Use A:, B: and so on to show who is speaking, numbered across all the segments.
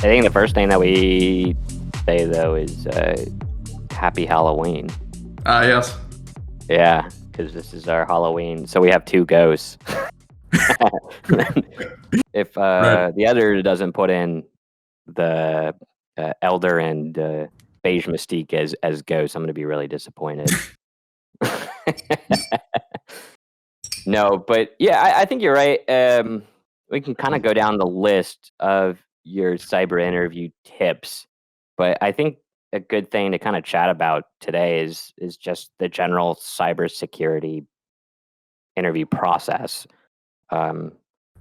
A: think the first thing that we say though is Happy Halloween.
B: Yes.
A: Yeah, because this is our Halloween. So we have two ghosts. If
B: Right.
A: the other doesn't put in the Elder and Beige Mystique as ghosts, I'm going to be really disappointed. No, but yeah, I think you're right. We can kind of go down the list of your cyber interview tips, but I think a good thing to kind of chat about today is just the general cybersecurity interview process. I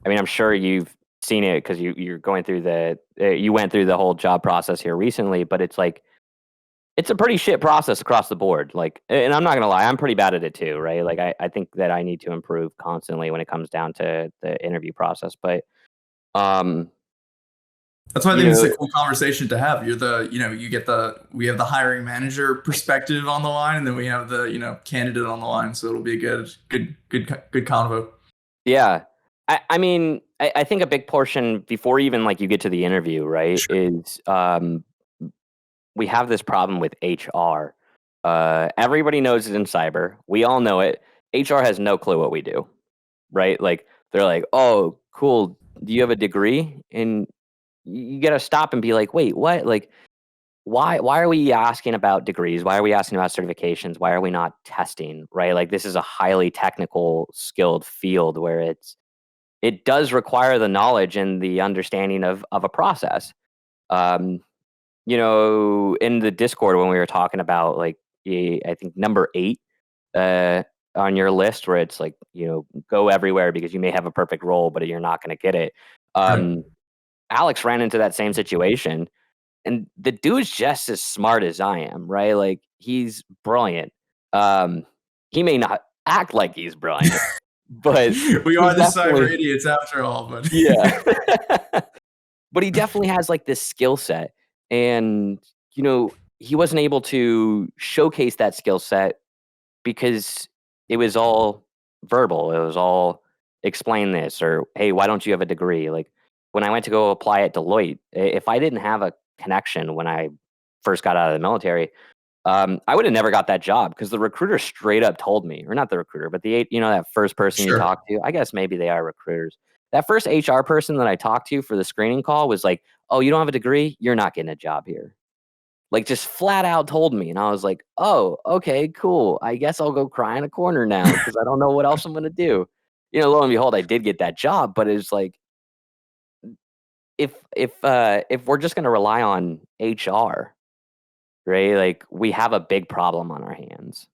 A: mean, I'm sure you've seen it because you're going through you went through the whole job process here recently, but it's like it's a pretty shit process across the board. Like, and I'm not gonna lie, I'm pretty bad at it too, right? Like, I think that I need to improve constantly when it comes down to the interview process. But, um,
B: That's why I
A: you
B: think it's
A: know,
B: a cool conversation to have. We have the hiring manager perspective on the line, and then we have the, candidate on the line. So it'll be a good convo.
A: yeah. I mean, I think a big portion before even like you get to the interview, right,
B: Sure.
A: is we have this problem with HR. Everybody knows it in cyber. We all know it. HR has no clue what we do, right? Like they're like, "Oh, cool. Do you have a degree?" And you got to stop and be like, "Wait, what? Like, why are we asking about degrees? Why are we asking about certifications? Why are we not testing?" Right? Like this is a highly technical, skilled field where it does require the knowledge and the understanding of a process. Um, in the Discord when we were talking about like I think number 8 on your list where it's like, go everywhere because you may have a perfect role, but you're not going to get it.
B: Right.
A: Alex ran into that same situation, and the dude's just as smart as I am, right? Like he's brilliant. Um, he may not act like he's brilliant, but
B: We
A: he's
B: are the cyber
A: definitely
B: idiots after all, but
A: yeah. But he definitely has like this skill set, and he wasn't able to showcase that skill set because it was all verbal. It was all explain this or hey, why don't you have a degree? Like when I went to go apply at Deloitte, if I didn't have a connection when I first got out of the military, I would have never got that job because the recruiter straight up told me, or not the recruiter, but that first person you
B: sure.
A: talk to. I guess maybe they are recruiters. That first HR person that I talked to for the screening call was like, "Oh, you don't have a degree? You're not getting a job here." Like just flat out told me, and I was like, "Oh, okay, cool. I guess I'll go cry in a corner now because I don't know what else I'm gonna do." Lo and behold, I did get that job, but it's like if we're just gonna rely on HR, right? Like we have a big problem on our hands.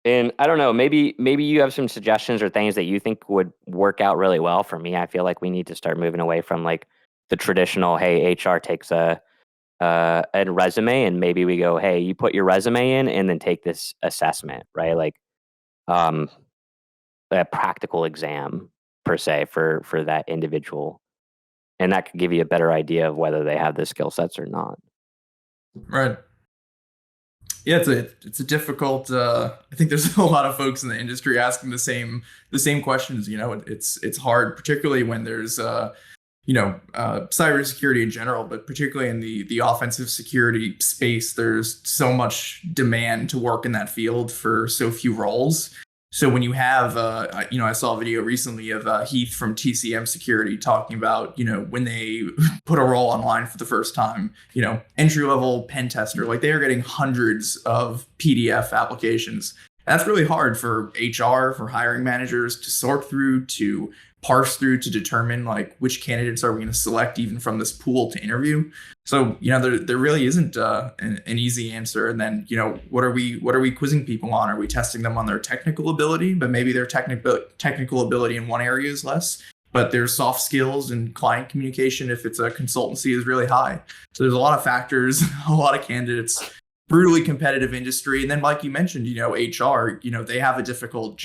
A: And I don't know, maybe you have some suggestions or things that you think would work out really well for me. I feel like we need to start moving away from like the traditional, hey, HR takes a resume and maybe we go, hey, you put your resume in and then take this assessment, right? Like um a practical exam per se for that individual. And that could give you a better idea of whether they have the skill sets or not.
B: Right. Yeah, it's a difficult. I think there's a lot of folks in the industry asking the same questions. It's hard, particularly when there's cybersecurity in general, but particularly in the offensive security space. There's so much demand to work in that field for so few roles. So when you have, I saw a video recently of Heath from TCM Security talking about, when they put a role online for the first time, entry level pen tester, like they are getting hundreds of PDF applications. That's really hard for HR, for hiring managers to sort through, to parse through, to determine like which candidates are we going to select even from this pool to interview. So there really isn't an easy answer. And then what are we quizzing people on? Are we testing them on their technical ability? But maybe their technical ability in one area is less, but their soft skills and client communication, if it's a consultancy, is really high. So there's a lot of factors, a lot of candidates. Brutally competitive industry. And then like you mentioned, HR, they have a difficult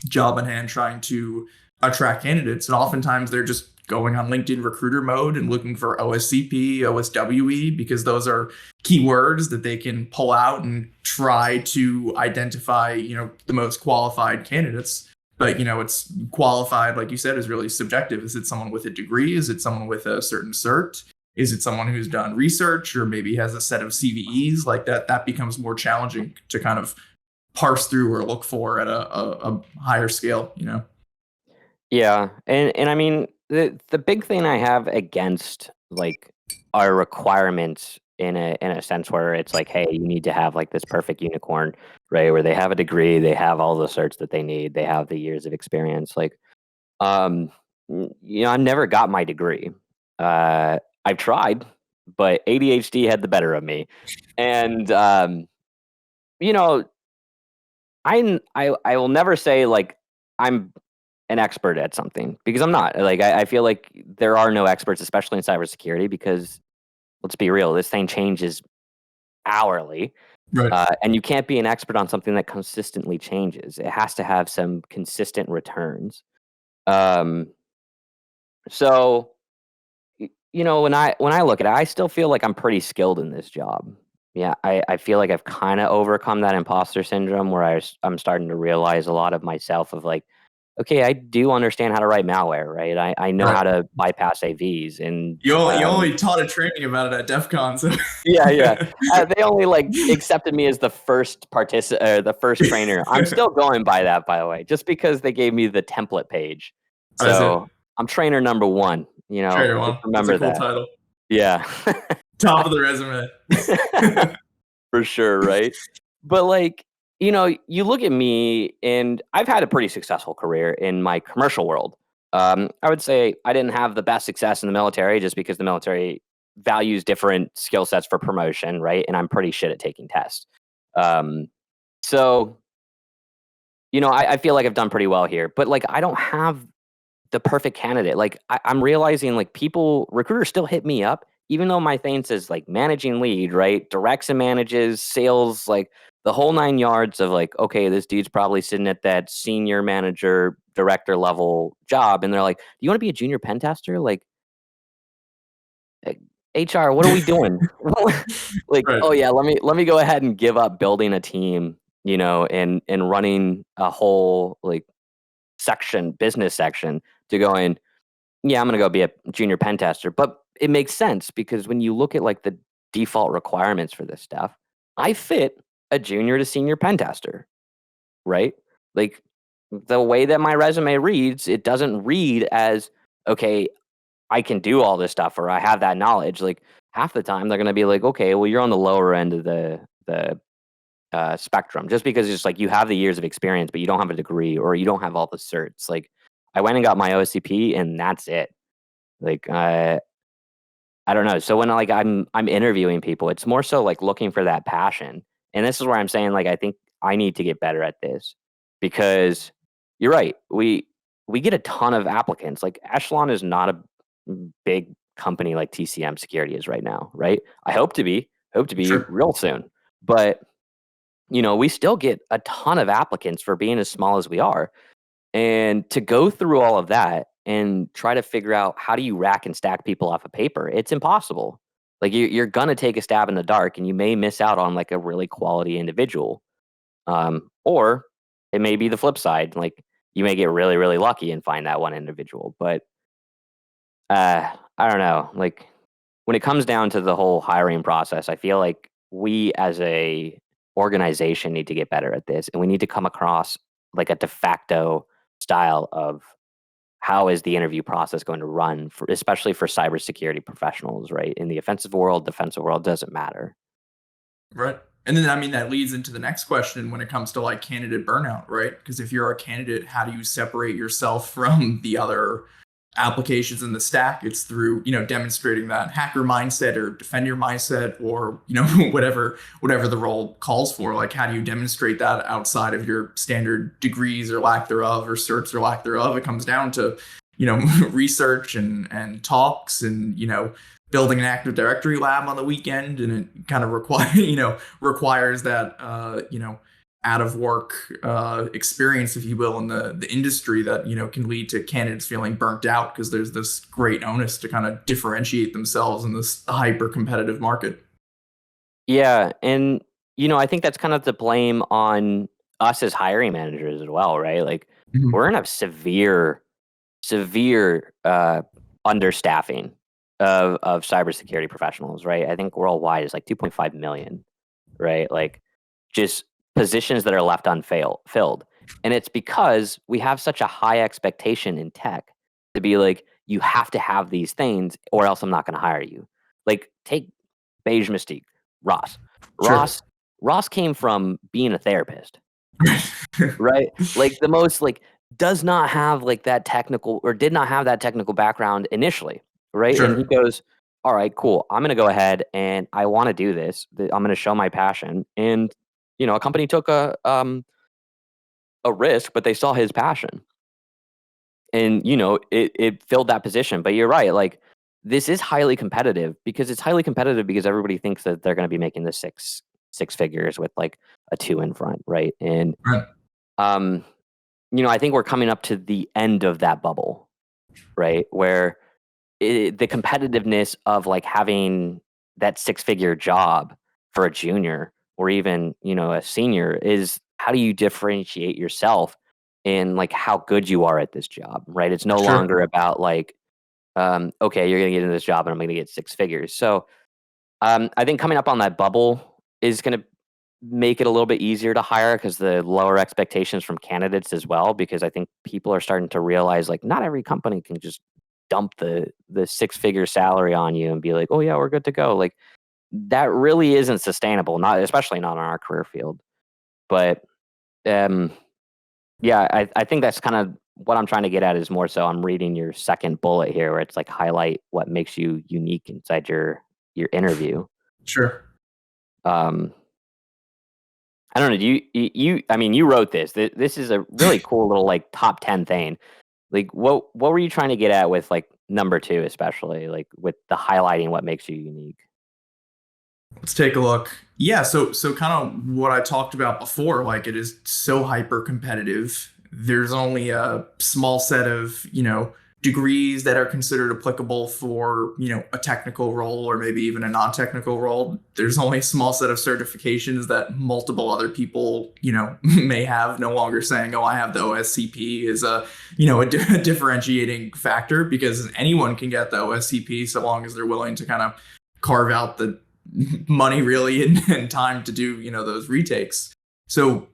B: job in hand trying to attract candidates. And oftentimes they're just going on LinkedIn recruiter mode and looking for OSCP, OSWE, because those are keywords that they can pull out and try to identify, the most qualified candidates. But it's qualified, like you said, is really subjective. Is it someone with a degree? Is it someone with a certain cert? Is it someone who's done research or maybe has a set of CVEs? Like that becomes more challenging to kind of parse through or look for at a higher scale,
A: Yeah, and I mean the big thing I have against like our requirements in a sense where it's like, hey, you need to have like this perfect unicorn, right? Where they have a degree, they have all the certs that they need, they have the years of experience. Like, I never got my degree. I've tried, but ADHD had the better of me, and you know, I will never say like I'm an expert at something because I'm not. Like I feel like there are no experts, especially in cybersecurity, because let's be real, this thing changes hourly,
B: right?
A: and you can't be an expert on something that consistently changes. It has to have some consistent returns. Um, so when I look at it, I still feel like I'm pretty skilled in this job. Yeah, I feel like I've kind of overcome that imposter syndrome where I'm starting to realize a lot of myself of like, okay, I do understand how to write malware, right? I know
B: Right.
A: how to bypass AVs and
B: You only taught a training about it at DEF CON, so
A: yeah, yeah. They only like accepted me as the first the first trainer. I'm still going by that, by the way, just because they gave me the template page.
B: That's it.
A: So I'm trainer number one.
B: Trainer
A: Just
B: one. That's a
A: remember
B: cool
A: that.
B: title.
A: Yeah.
B: Top of the resume.
A: For sure, right? But like, you look at me and I've had a pretty successful career in my commercial world. I would say I didn't have the best success in the military just because the military values different skill sets for promotion, right? And I'm pretty shit at taking tests. Um, so, I feel like I've done pretty well here, but like I don't have the perfect candidate. Like I'm realizing like recruiters still hit me up, even though my thing says like managing lead, right? Directs and manages, sales, like the whole nine yards of like, okay, this dude's probably sitting at that senior manager, director level job. And they're like, do you want to be a junior pen tester? Like HR, what are we doing? Like,
B: Right.
A: oh yeah, let me go ahead and give up building a team, and running a whole like business section to going, yeah, I'm gonna go be a junior pen tester. But it makes sense because when you look at like the default requirements for this stuff, I fit a junior to senior pen tester, right? Like the way that my resume reads, it doesn't read as okay, I can do all this stuff or I have that knowledge. Like half the time they're gonna be like, okay, well you're on the lower end of the spectrum just because it's like you have the years of experience, but you don't have a degree or you don't have all the certs. Like I went and got my OCP and that's it. Like I don't know. So when like I'm interviewing people, it's more so like looking for that passion. And this is where I'm saying like I think I need to get better at this because you're right. We get a ton of applicants. Like Echelon is not a big company like TCM Security is right now, right? I hope to be
B: Sure.
A: real soon. But we still get a ton of applicants for being as small as we are. And to go through all of that and try to figure out how do you rack and stack people off of paper, it's impossible. Like you're gonna take a stab in the dark, and you may miss out on like a really quality individual, or it may be the flip side. Like you may get really really lucky and find that one individual. But I don't know. Like when it comes down to the whole hiring process, I feel like we as a organization need to get better at this, and we need to come across like a de facto style of how is the interview process going to run for, especially for cybersecurity professionals, right? In the offensive world, defensive world doesn't matter.
B: Right. And then, I mean, that leads into the next question when it comes to like candidate burnout, right? Because if you're a candidate, how do you separate yourself from the other applications in the stack? It's through, demonstrating that hacker mindset or defender mindset or, whatever the role calls for. Like, how do you demonstrate that outside of your standard degrees or lack thereof or certs or lack thereof? It comes down to, research and talks and, building an Active Directory lab on the weekend, and it kind of requires that out of work experience, if you will, in the industry that can lead to candidates feeling burnt out because there's this great onus to kind of differentiate themselves in this hyper competitive market.
A: Yeah, and I think that's kind of the blame on us as hiring managers as well, right? Like
B: Mhm.
A: we're in a severe understaffing of cybersecurity professionals, right? I think worldwide is like 2.5 million, right? Like just positions that are left unfilled. And it's because we have such a high expectation in tech to be like, you have to have these things or else I'm not going to hire you. Like take Beige Mystique, Ross.
B: Sure.
A: Ross Ross came from being a therapist, right? Like the most like does not have like that technical or did not have that technical background initially, right? And he
B: Sure.
A: goes, "All right, cool. I'm going to go ahead and I want to do this. I'm going to show my passion." And a company took a risk, but they saw his passion. And it filled that position. But you're right, like this is highly competitive because it's highly competitive because everybody thinks that they're going to be making the six figures with like a 2 in front, right? And
B: Right.
A: um I think we're coming up to the end of that bubble, right? Where the competitiveness of like having that 6-figure job for a junior or even, a senior is how do you differentiate yourself in like how good you are at this job, right? It's no
B: Sure.
A: longer about like, okay, you're going to get into this job and I'm going to get 6 figures. So I think coming up on that bubble is going to make it a little bit easier to hire because the lower expectations from candidates as well. Because I think people are starting to realize like not every company can just dump the 6-figure salary on you and be like, oh yeah, we're good to go. Like that really isn't sustainable. Not especially not in our career field. But um, yeah, I think that's kind of what I'm trying to get at is more so I'm reading your second bullet here where it's like highlight what makes you unique inside your interview.
B: Sure.
A: Um, I don't know. Do I mean, you wrote this. This is a really cool little like top 10 thing. Like, what were you trying to get at with like number two, especially like with the highlighting what makes you unique?
B: Let's take a look. Yeah, so kind of what I talked about before, like it is so hyper competitive. There's only a small set of, degrees that are considered applicable for, a technical role or maybe even a non-technical role. There's only a small set of certifications that multiple other people, may have, no longer saying, "Oh, I have the OSCP" is a differentiating factor because anyone can get the OSCP so long as they're willing to kind of carve out the money really and time to do those retakes. So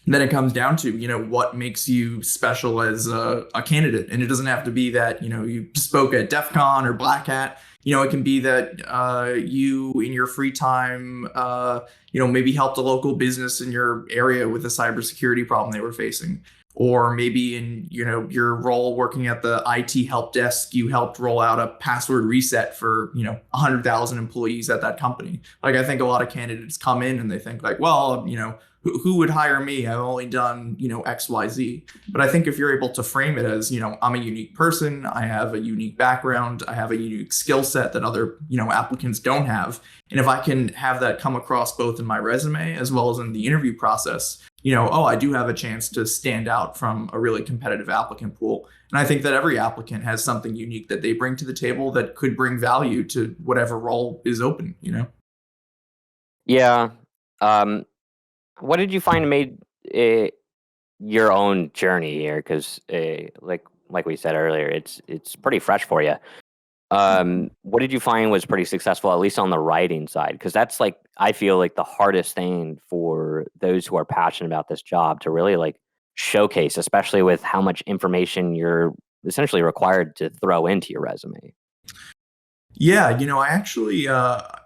B: then it comes down to what makes you special as a candidate, and it doesn't have to be that you spoke at DEF CON or Black Hat. It can be that you in your free time maybe helped a local business in your area with a cybersecurity problem they were facing, or maybe in your role working at the IT help desk, you helped roll out a password reset for 100,000 employees at that company. Like I think a lot of candidates come in and they think like, well, who would hire me? I've only done XYZ. But I think if you're able to frame it as I'm a unique person, I have a unique background, I have a unique skill set that other applicants don't have, and if I can have that come across both in my resume as well as in the interview process, oh, I do have a chance to stand out from a really competitive applicant pool. And I think that every applicant has something unique that they bring to the table that could bring value to whatever role is open.
A: Yeah. Um, what did you find made your own journey here? Because like we said earlier, it's pretty fresh for you. What did you find was pretty successful, at least on the writing side? Because that's like I feel like the hardest thing for those who are passionate about this job to really like showcase, especially with how much information you're essentially required to throw into your resume.
B: Yeah, I actually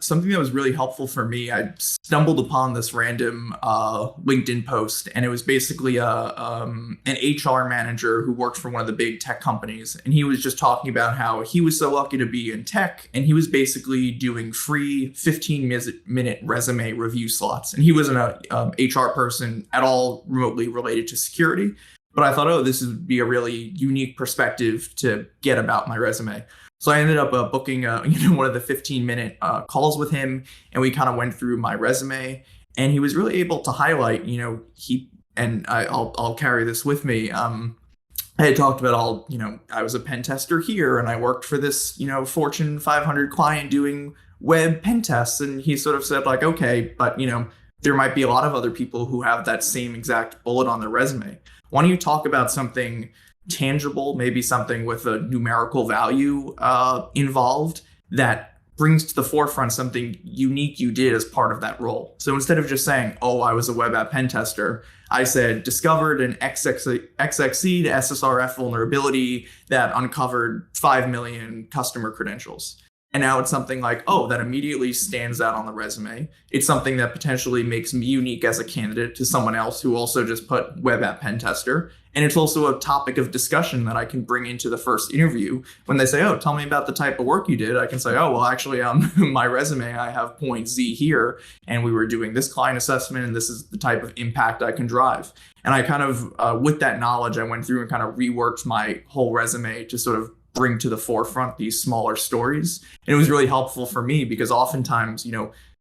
B: something that was really helpful for me. I stumbled upon this random LinkedIn post, and it was basically an HR manager who worked for one of the big tech companies, and he was just talking about how he was so lucky to be in tech, and he was basically doing free 15-minute resume review slots, and he wasn't a HR person at all remotely related to security. But I thought, oh, this would be a really unique perspective to get about my resume. So I ended up booking, one of the 15-minute calls with him, and we kind of went through my resume. And he was really able to highlight, I'll carry this with me. I had talked about I was a pen tester here, and I worked for this, Fortune 500 client doing web pen tests. And he sort of said like, okay, but there might be a lot of other people who have that same exact bullet on their resume. Why don't you talk about something tangible, maybe something with a numerical value involved that brings to the forefront something unique you did as part of that role. So instead of just saying, oh, I was a web app pen tester, I said discovered an XXC to SSRF vulnerability that uncovered 5 million customer credentials. And now it's something like, oh, that immediately stands out on the resume. It's something that potentially makes me unique as a candidate to someone else who also just put web app pen tester. And it's also a topic of discussion that I can bring into the first interview. When they say, oh, tell me about the type of work you did, I can say, oh, well, actually on my resume, I have point Z here, and we were doing this client assessment, and this is the type of impact I can drive. And I kind of, with that knowledge, I went through and kind of reworked my whole resume to sort of bring to the forefront these smaller stories. And it was really helpful for me because oftentimes,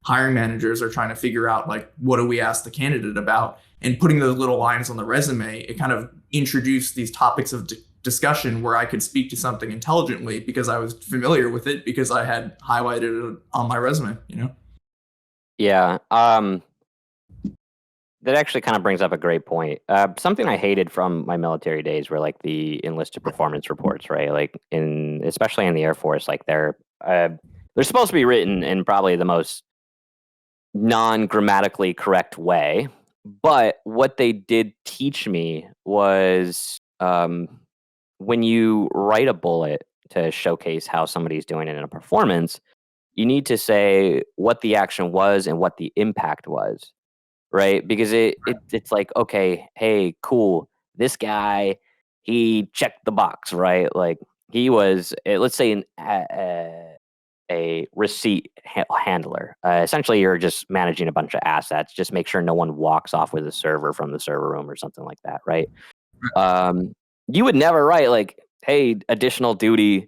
B: hiring managers are trying to figure out, like, what do we ask the candidate about? And putting those little lines on the resume, it kind of introduced these topics of discussion where I could speak to something intelligently because I was familiar with it because I had highlighted it on my resume,
A: Yeah. That actually kind of brings up a great point. Something I hated from my military days were like the enlisted performance reports, right? Like especially in the Air Force, like they're supposed to be written in probably the most non-grammatically correct way. But what they did teach me was when you write a bullet to showcase how somebody's doing it in a performance, you need to say what the action was and what the impact was. Right, because it's like, okay, hey, cool, this guy, he checked the box, right? Like he was, let's say, a receipt handler. Essentially, you're just managing a bunch of assets. Just make sure no one walks off with a server from the server room or something like that, right? You would never write like, hey, additional duty,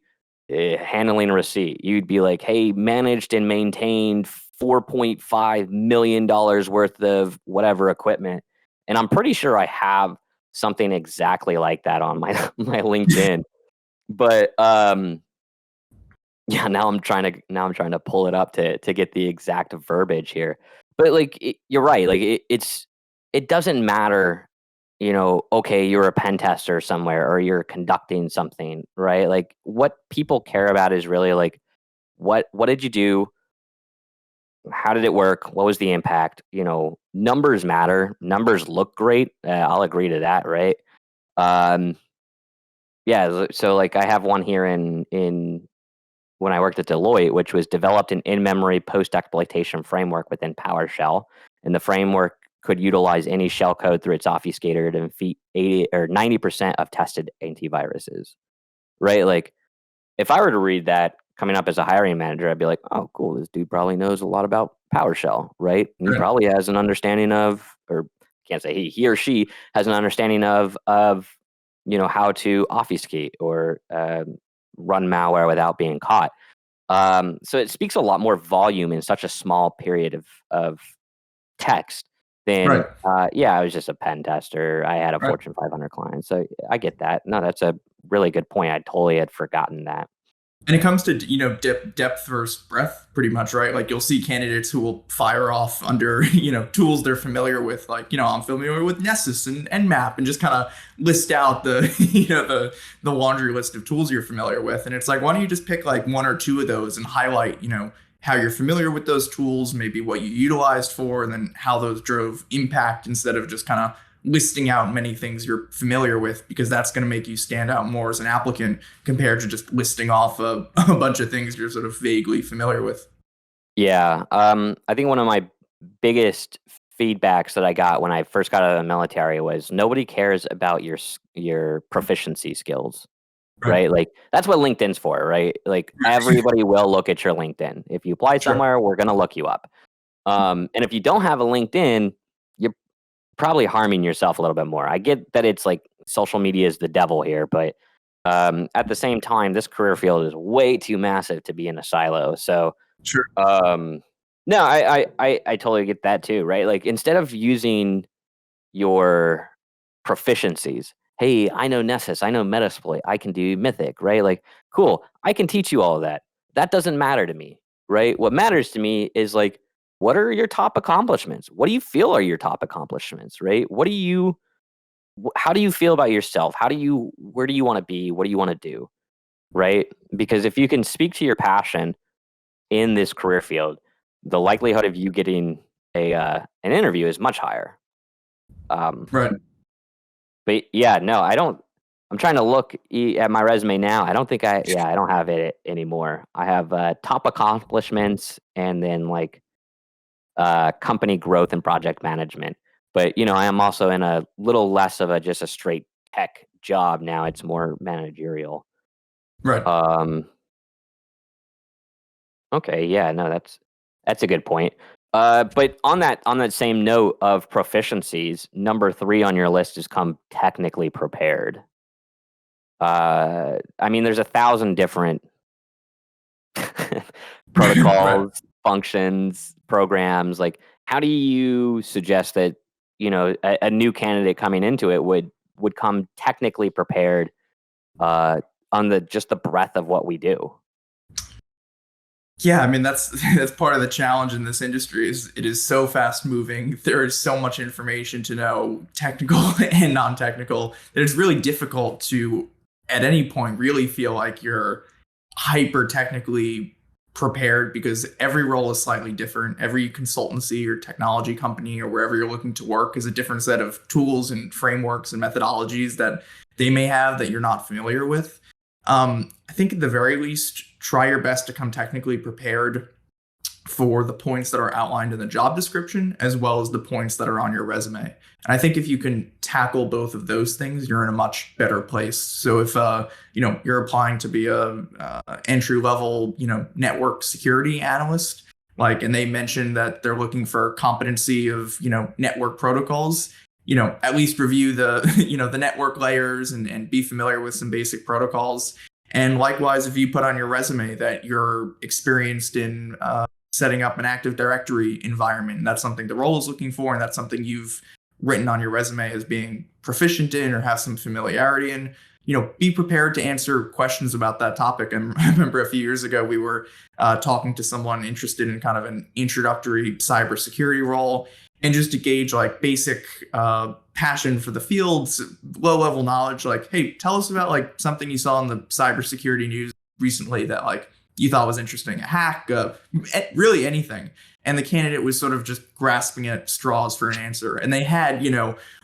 A: handling a receipt. You'd be like, hey, managed and maintained $4.5 million worth of whatever equipment. And I'm pretty sure I have something exactly like that on my my LinkedIn. But yeah, now I'm trying to pull it up to get the exact verbiage here. But like you're right, like it doesn't matter, okay, you're a pen tester somewhere or you're conducting something, right? Like what people care about is really like what did you do? How did it work? What was the impact? Numbers matter. Numbers look great. I'll agree to that, right? Um, yeah. So like I have one here in when I worked at Deloitte, which was developed an in-memory post-exploitation framework within PowerShell, and the framework could utilize any shell code through its obfuscator to defeat 80 or 90% of tested antiviruses. Right? Like if I were to read that coming up as a hiring manager, I'd be like, oh, cool. This dude probably knows a lot about PowerShell, right? And he probably has an understanding of, or can't say he or she has an understanding of, how to obfuscate or run malware without being caught. So it speaks a lot more volume in such a small period of text than, I was just a pen tester. I had a Fortune 500 client. So I get that. No, that's a really good point. I totally had forgotten that.
B: And it comes to, depth versus breadth pretty much, right? Like you'll see candidates who will fire off under, tools they're familiar with. Like, I'm familiar with Nessus and Map, and just kind of list out the, the laundry list of tools you're familiar with. And it's like, why don't you just pick like one or two of those and highlight, how you're familiar with those tools, maybe what you utilized for, and then how those drove impact instead of just kind of listing out many things you're familiar with, because that's going to make you stand out more as an applicant compared to just listing off a bunch of things you're sort of vaguely familiar with.
A: Yeah. I think one of my biggest feedbacks that I got when I first got out of the military was nobody cares about your proficiency skills. Right? Like that's what LinkedIn's for, right? Like everybody will look at your LinkedIn. If you apply somewhere, we're going to look you up. And if you don't have a LinkedIn, you're probably harming yourself a little bit more. I get that it's like social media is the devil here, but at the same time, this career field is way too massive to be in a silo. So, no, I totally get that too, right? Like instead of using your proficiencies, hey, I know Nessus, I know Metasploit, I can do Mythic, right? Like, cool, I can teach you all of that. That doesn't matter to me, right? What matters to me is like, what are your top accomplishments? What do you feel are your top accomplishments, right? How do you feel about yourself? Where do you want to be? What do you want to do? Right? Because if you can speak to your passion in this career field, the likelihood of you getting an interview is much higher.
B: Right.
A: But yeah, no, I don't. I'm trying to look at my resume now. I don't think I don't have it anymore. I have top accomplishments and then like company growth and project management. But I am also in a little less of just a straight tech job now. It's more managerial.
B: Right.
A: Okay, yeah, no, that's a good point. But on that same note of proficiencies, number 3 on your list is come technically prepared. I mean, there's 1,000 different
B: Right.
A: protocols, functions, programs. Like, how do you suggest that a new candidate coming into it would come technically prepared on the breadth of what we do?
B: Yeah, I mean that's that's part of the challenge in this industry is it is so fast moving. There is so much information to know, technical and non-technical, that it's really difficult to at any point really feel like you're hyper technically prepared because every role is slightly different. Every consultancy or technology company or wherever you're looking to work is a different set of tools and frameworks and methodologies that they may have that you're not familiar with. I think at the very least, try your best to come technically prepared for the points that are outlined in the job description, as well as the points that are on your resume. And I think if you can tackle both of those things, you're in a much better place. So if you're applying to be a entry level network security analyst, and they mention that they're looking for competency of network protocols, at least review the the network layers and be familiar with some basic protocols. And likewise, if you put on your resume that you're experienced in setting up an Active Directory environment, and that's something the role is looking for, and that's something you've written on your resume as being proficient in or have some familiarity in, be prepared to answer questions about that topic. And I remember a few years ago, we were talking to someone interested in kind of an introductory cybersecurity role. And just to gauge basic passion for the fields, low level knowledge, hey, tell us about something you saw in the cybersecurity news recently that you thought was interesting, a hack, really anything. And the candidate was sort of just grasping at straws for an answer. And they had,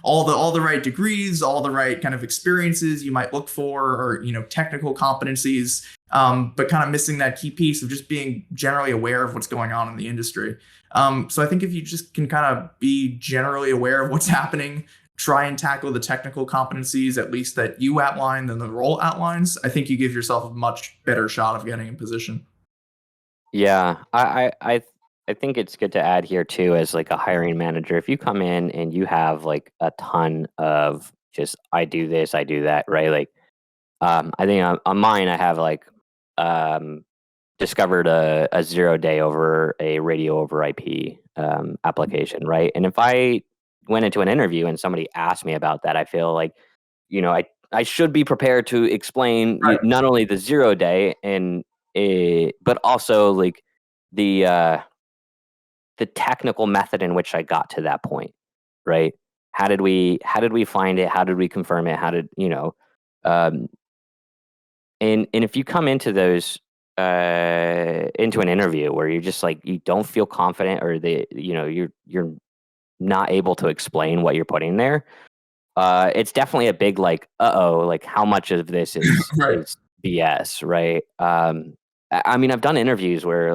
B: all the right degrees, all the right kind of experiences you might look for, or, technical competencies, but kind of missing that key piece of just being generally aware of what's going on in the industry. So I think if you just can kind of be generally aware of what's happening, try and tackle the technical competencies, at least that you outlined and the role outlines, I think you give yourself a much better shot of getting in position.
A: Yeah, I think it's good to add here too, as a hiring manager, if you come in and you have a ton of just I do this, I do that, right? I think on mine I have um, discovered a 0-day over a radio over IP application, right? And if I went into an interview and somebody asked me about that, I feel like I should be prepared to explain
B: Right.
A: not only the 0-day but also the the technical method in which I got to that point, right? How did we find it? How did we confirm it? How did um, and if you come into those into an interview where you're just you don't feel confident, or you're not able to explain what you're putting there, it's definitely a big uh-oh, how much of this is
B: Right.
A: is BS, right? I mean, I've done interviews where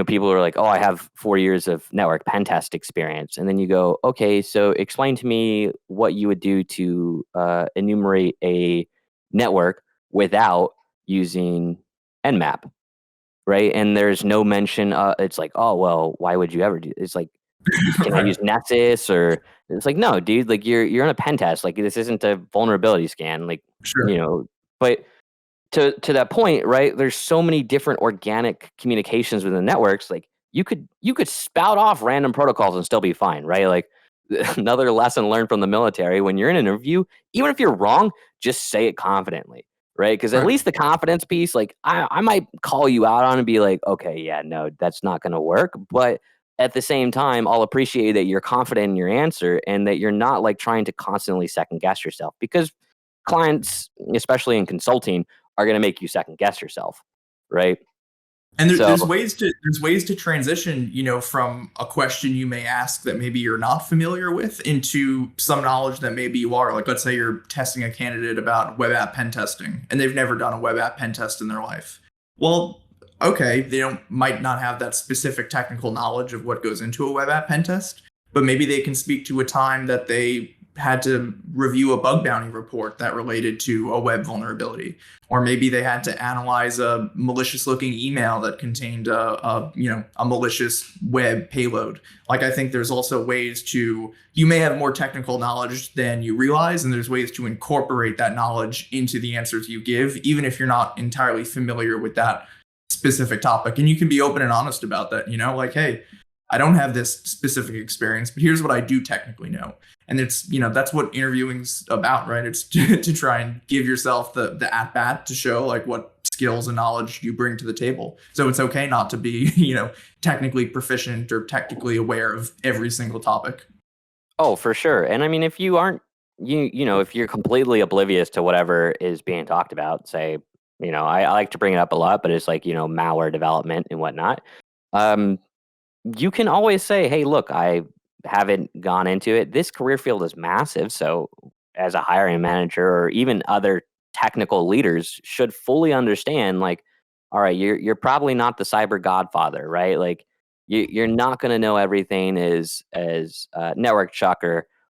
A: people are like, "Oh, I have 4 years of network pen test experience," and then you go, "Okay, so explain to me what you would do to enumerate a network without using Nmap," right? And there's no mention. It's like, "Oh, well, why would you ever do?" It's like, "Can I
B: Right.
A: use Nexus?" Or it's like, "No, dude. You're in a pen test. This isn't a vulnerability scan."
B: Sure.
A: But to that point, right? There's so many different organic communications within networks. You could spout off random protocols and still be fine, right? Another lesson learned from the military: when you're in an interview, even if you're wrong, just say it confidently, right? Because at
B: Right.
A: least the confidence piece, I might call you out on and be like, okay, yeah, no, that's not going to work, but at the same time, I'll appreciate that you're confident in your answer and that you're not like trying to constantly second guess yourself, because clients, especially in consulting, are going to make you second guess yourself, right?
B: And
A: So,
B: there's ways to transition, from a question you may ask that maybe you're not familiar with into some knowledge that maybe you are. Like, let's say you're testing a candidate about web app pen testing, and they've never done a web app pen test in their life. Well, okay, they might not have that specific technical knowledge of what goes into a web app pen test, but maybe they can speak to a time that they had to review a bug bounty report that related to a web vulnerability, or maybe they had to analyze a malicious looking email that contained a malicious web payload. Like, I think there's also ways you may have more technical knowledge than you realize, and there's ways to incorporate that knowledge into the answers you give, even if you're not entirely familiar with that specific topic. And you can be open and honest about that, like, hey, I don't have this specific experience, but here's what I do technically know. And it's, that's what interviewing's about, right? It's to try and give yourself the at bat to show like what skills and knowledge you bring to the table. So it's okay not to be, technically proficient or technically aware of every single topic.
A: oh, for sure. And I mean, if you aren't, if you're completely oblivious to whatever is being talked about, say, I like to bring it up a lot, but it's like, malware development and whatnot. You can always say, hey, look, I haven't gone into it. This career field is massive. So as a hiring manager or even other technical leaders should fully understand, like, all right, you're probably not the cyber godfather, right? Like, you're not going to know everything as Network Chuck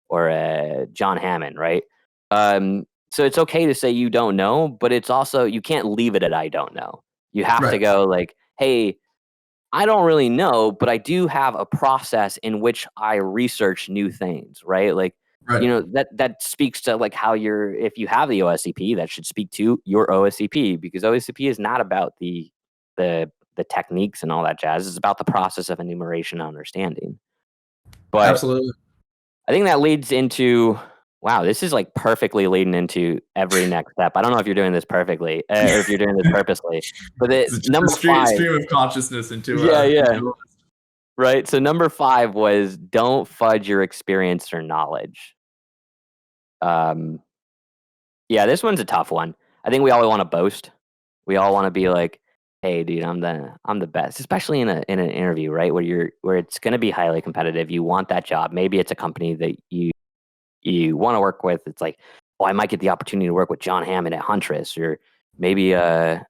A: or John Hammond, right? So it's okay to say you don't know, but it's also, you can't leave it at I don't know. You have to
B: Right.
A: go like, hey, I don't really know, but I do have a process in which I research new things, right? Like,
B: Right.
A: that speaks to like how if you have the OSCP, that should speak to your OSCP, because OSCP is not about the techniques and all that jazz. It's about the process of enumeration and understanding. But
B: Absolutely.
A: I think that leads into, wow, this is like perfectly leading into every next step. I don't know if you're doing this perfectly or if you're doing this purposely, but
B: It's just
A: number
B: a stream,
A: 5,
B: stream of consciousness into
A: yeah. Right. So number 5 was, don't fudge your experience or knowledge. Um, yeah, this one's a tough one. I think we all want to boast. We all want to be like, "Hey, dude, I'm the best." Especially in an interview, right? Where it's going to be highly competitive. You want that job. Maybe it's a company that you want to work with. It's like, oh, I might get the opportunity to work with John Hammond at Huntress, or maybe go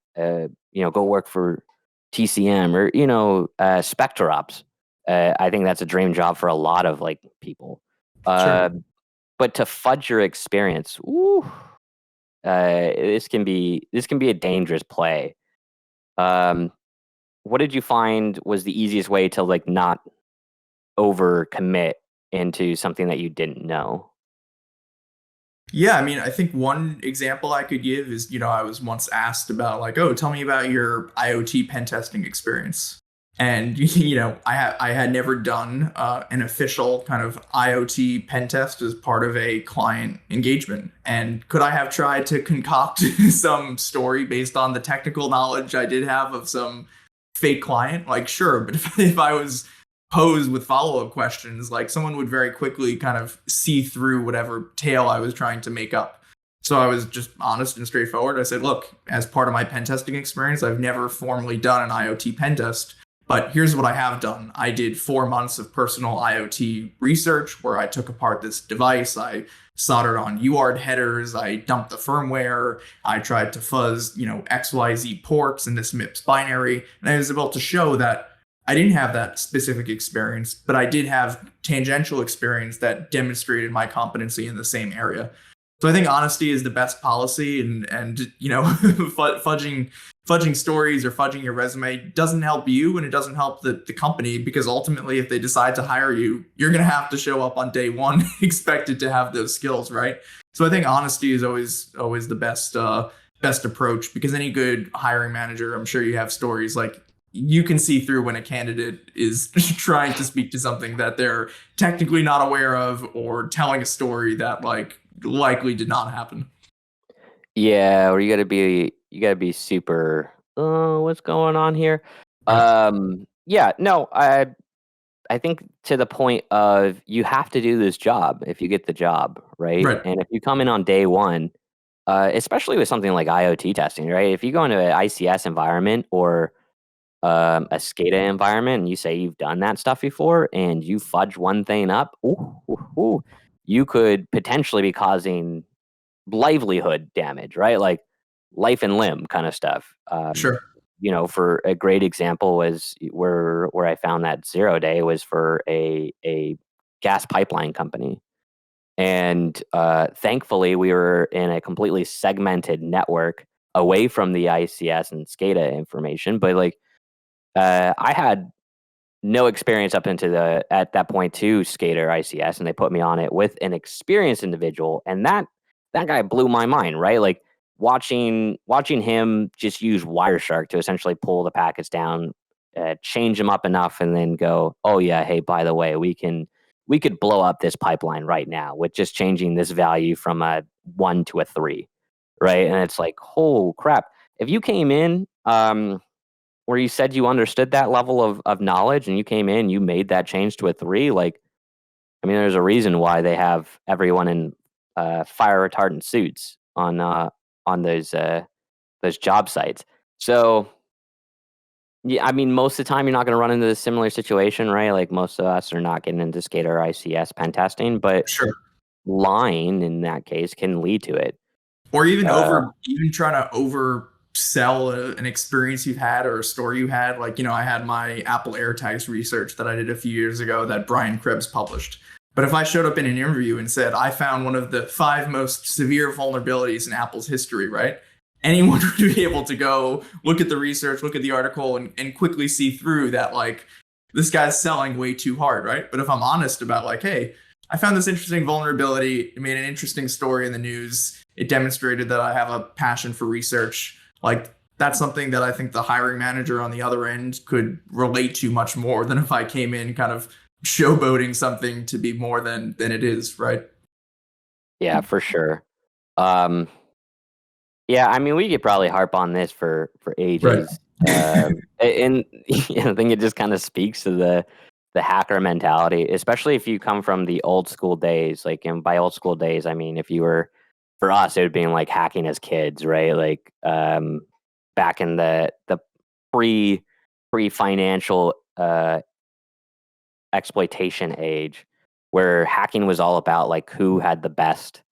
A: work for TCM or Spectre Ops. I think that's a dream job for a lot of like people.
B: Sure.
A: But to fudge your experience, ooh, this can be a dangerous play. Um, what did you find was the easiest way to like not overcommit into something that you didn't know?
B: Yeah, I mean, I think one example I could give is, I was once asked about like, oh, tell me about your IoT pen testing experience. And, I had never done an official kind of IoT pen test as part of a client engagement. And could I have tried to concoct some story based on the technical knowledge I did have of some fake client? Like, sure. But if I was posed with follow-up questions, like, someone would very quickly kind of see through whatever tale I was trying to make up. So I was just honest and straightforward. I said, look, as part of my pen testing experience, I've never formally done an IoT pen test, but here's what I have done. I did 4 months of personal IoT research where I took apart this device. I soldered on UART headers. I dumped the firmware. I tried to fuzz, XYZ ports in this MIPS binary. And I was able to show that I didn't have that specific experience, but I did have tangential experience that demonstrated my competency in the same area. So I think honesty is the best policy, and fudging stories or fudging your resume doesn't help you, and it doesn't help the company, because ultimately, if they decide to hire you, you're going to have to show up on day one expected to have those skills, right? So I think honesty is always the best approach, because any good hiring manager, I'm sure you have stories like, you can see through when a candidate is trying to speak to something that they're technically not aware of, or telling a story that like likely did not happen.
A: Yeah, or you gotta be super. Oh, what's going on here?
B: Right.
A: Yeah, no, I think to the point of you have to do this job if you get the job, right?
B: Right.
A: And if you come in on day one, especially with something like IoT testing, right? If you go into an ICS environment or a SCADA environment and you say you've done that stuff before and you fudge one thing up, you could potentially be causing livelihood damage, right? Like life and limb kind of stuff.
B: Sure.
A: For a great example was where I found that 0 day was for a gas pipeline company. And thankfully, we were in a completely segmented network away from the ICS and SCADA information. But like, I had no experience up into at that point to SCADA or ICS, and they put me on it with an experienced individual, and that guy blew my mind, right? Like watching him just use Wireshark to essentially pull the packets down, change them up enough, and then go, oh yeah, hey, by the way, we could blow up this pipeline right now with just changing this value from a 1 to a 3, right? And it's like, oh crap! If you came in, where you said you understood that level of knowledge and you came in, you made that change to a 3, like, I mean, there's a reason why they have everyone in fire retardant suits on those job sites. So yeah, I mean, most of the time you're not going to run into this similar situation, right? Like most of us are not getting into SCADA or ICS pen testing, but
B: Sure.
A: lying in that case can lead to it.
B: Or even
A: Uh,
B: even trying to oversell an experience you've had or a story you had. Like, I had my Apple AirTags research that I did a few years ago that Brian Krebs published. But if I showed up in an interview and said, I found one of the 5 most severe vulnerabilities in Apple's history, right? Anyone would be able to go look at the research, look at the article, and quickly see through that, like, this guy's selling way too hard, right? But if I'm honest about, like, hey, I found this interesting vulnerability, it made an interesting story in the news, it demonstrated that I have a passion for research, like, that's something that I think the hiring manager on the other end could relate to much more than if I came in kind of showboating something to be more than it is, right?
A: yeah, for sure. Um, Yeah, I mean, we could probably harp on this for
B: Right.
A: ages, and I think it just kind of speaks to the hacker mentality, especially if you come from the old school days. Like, and by old school days, I mean if you were, for us, it would be like hacking as kids, right? Like, back in the pre financial exploitation age, where hacking was all about like who had the best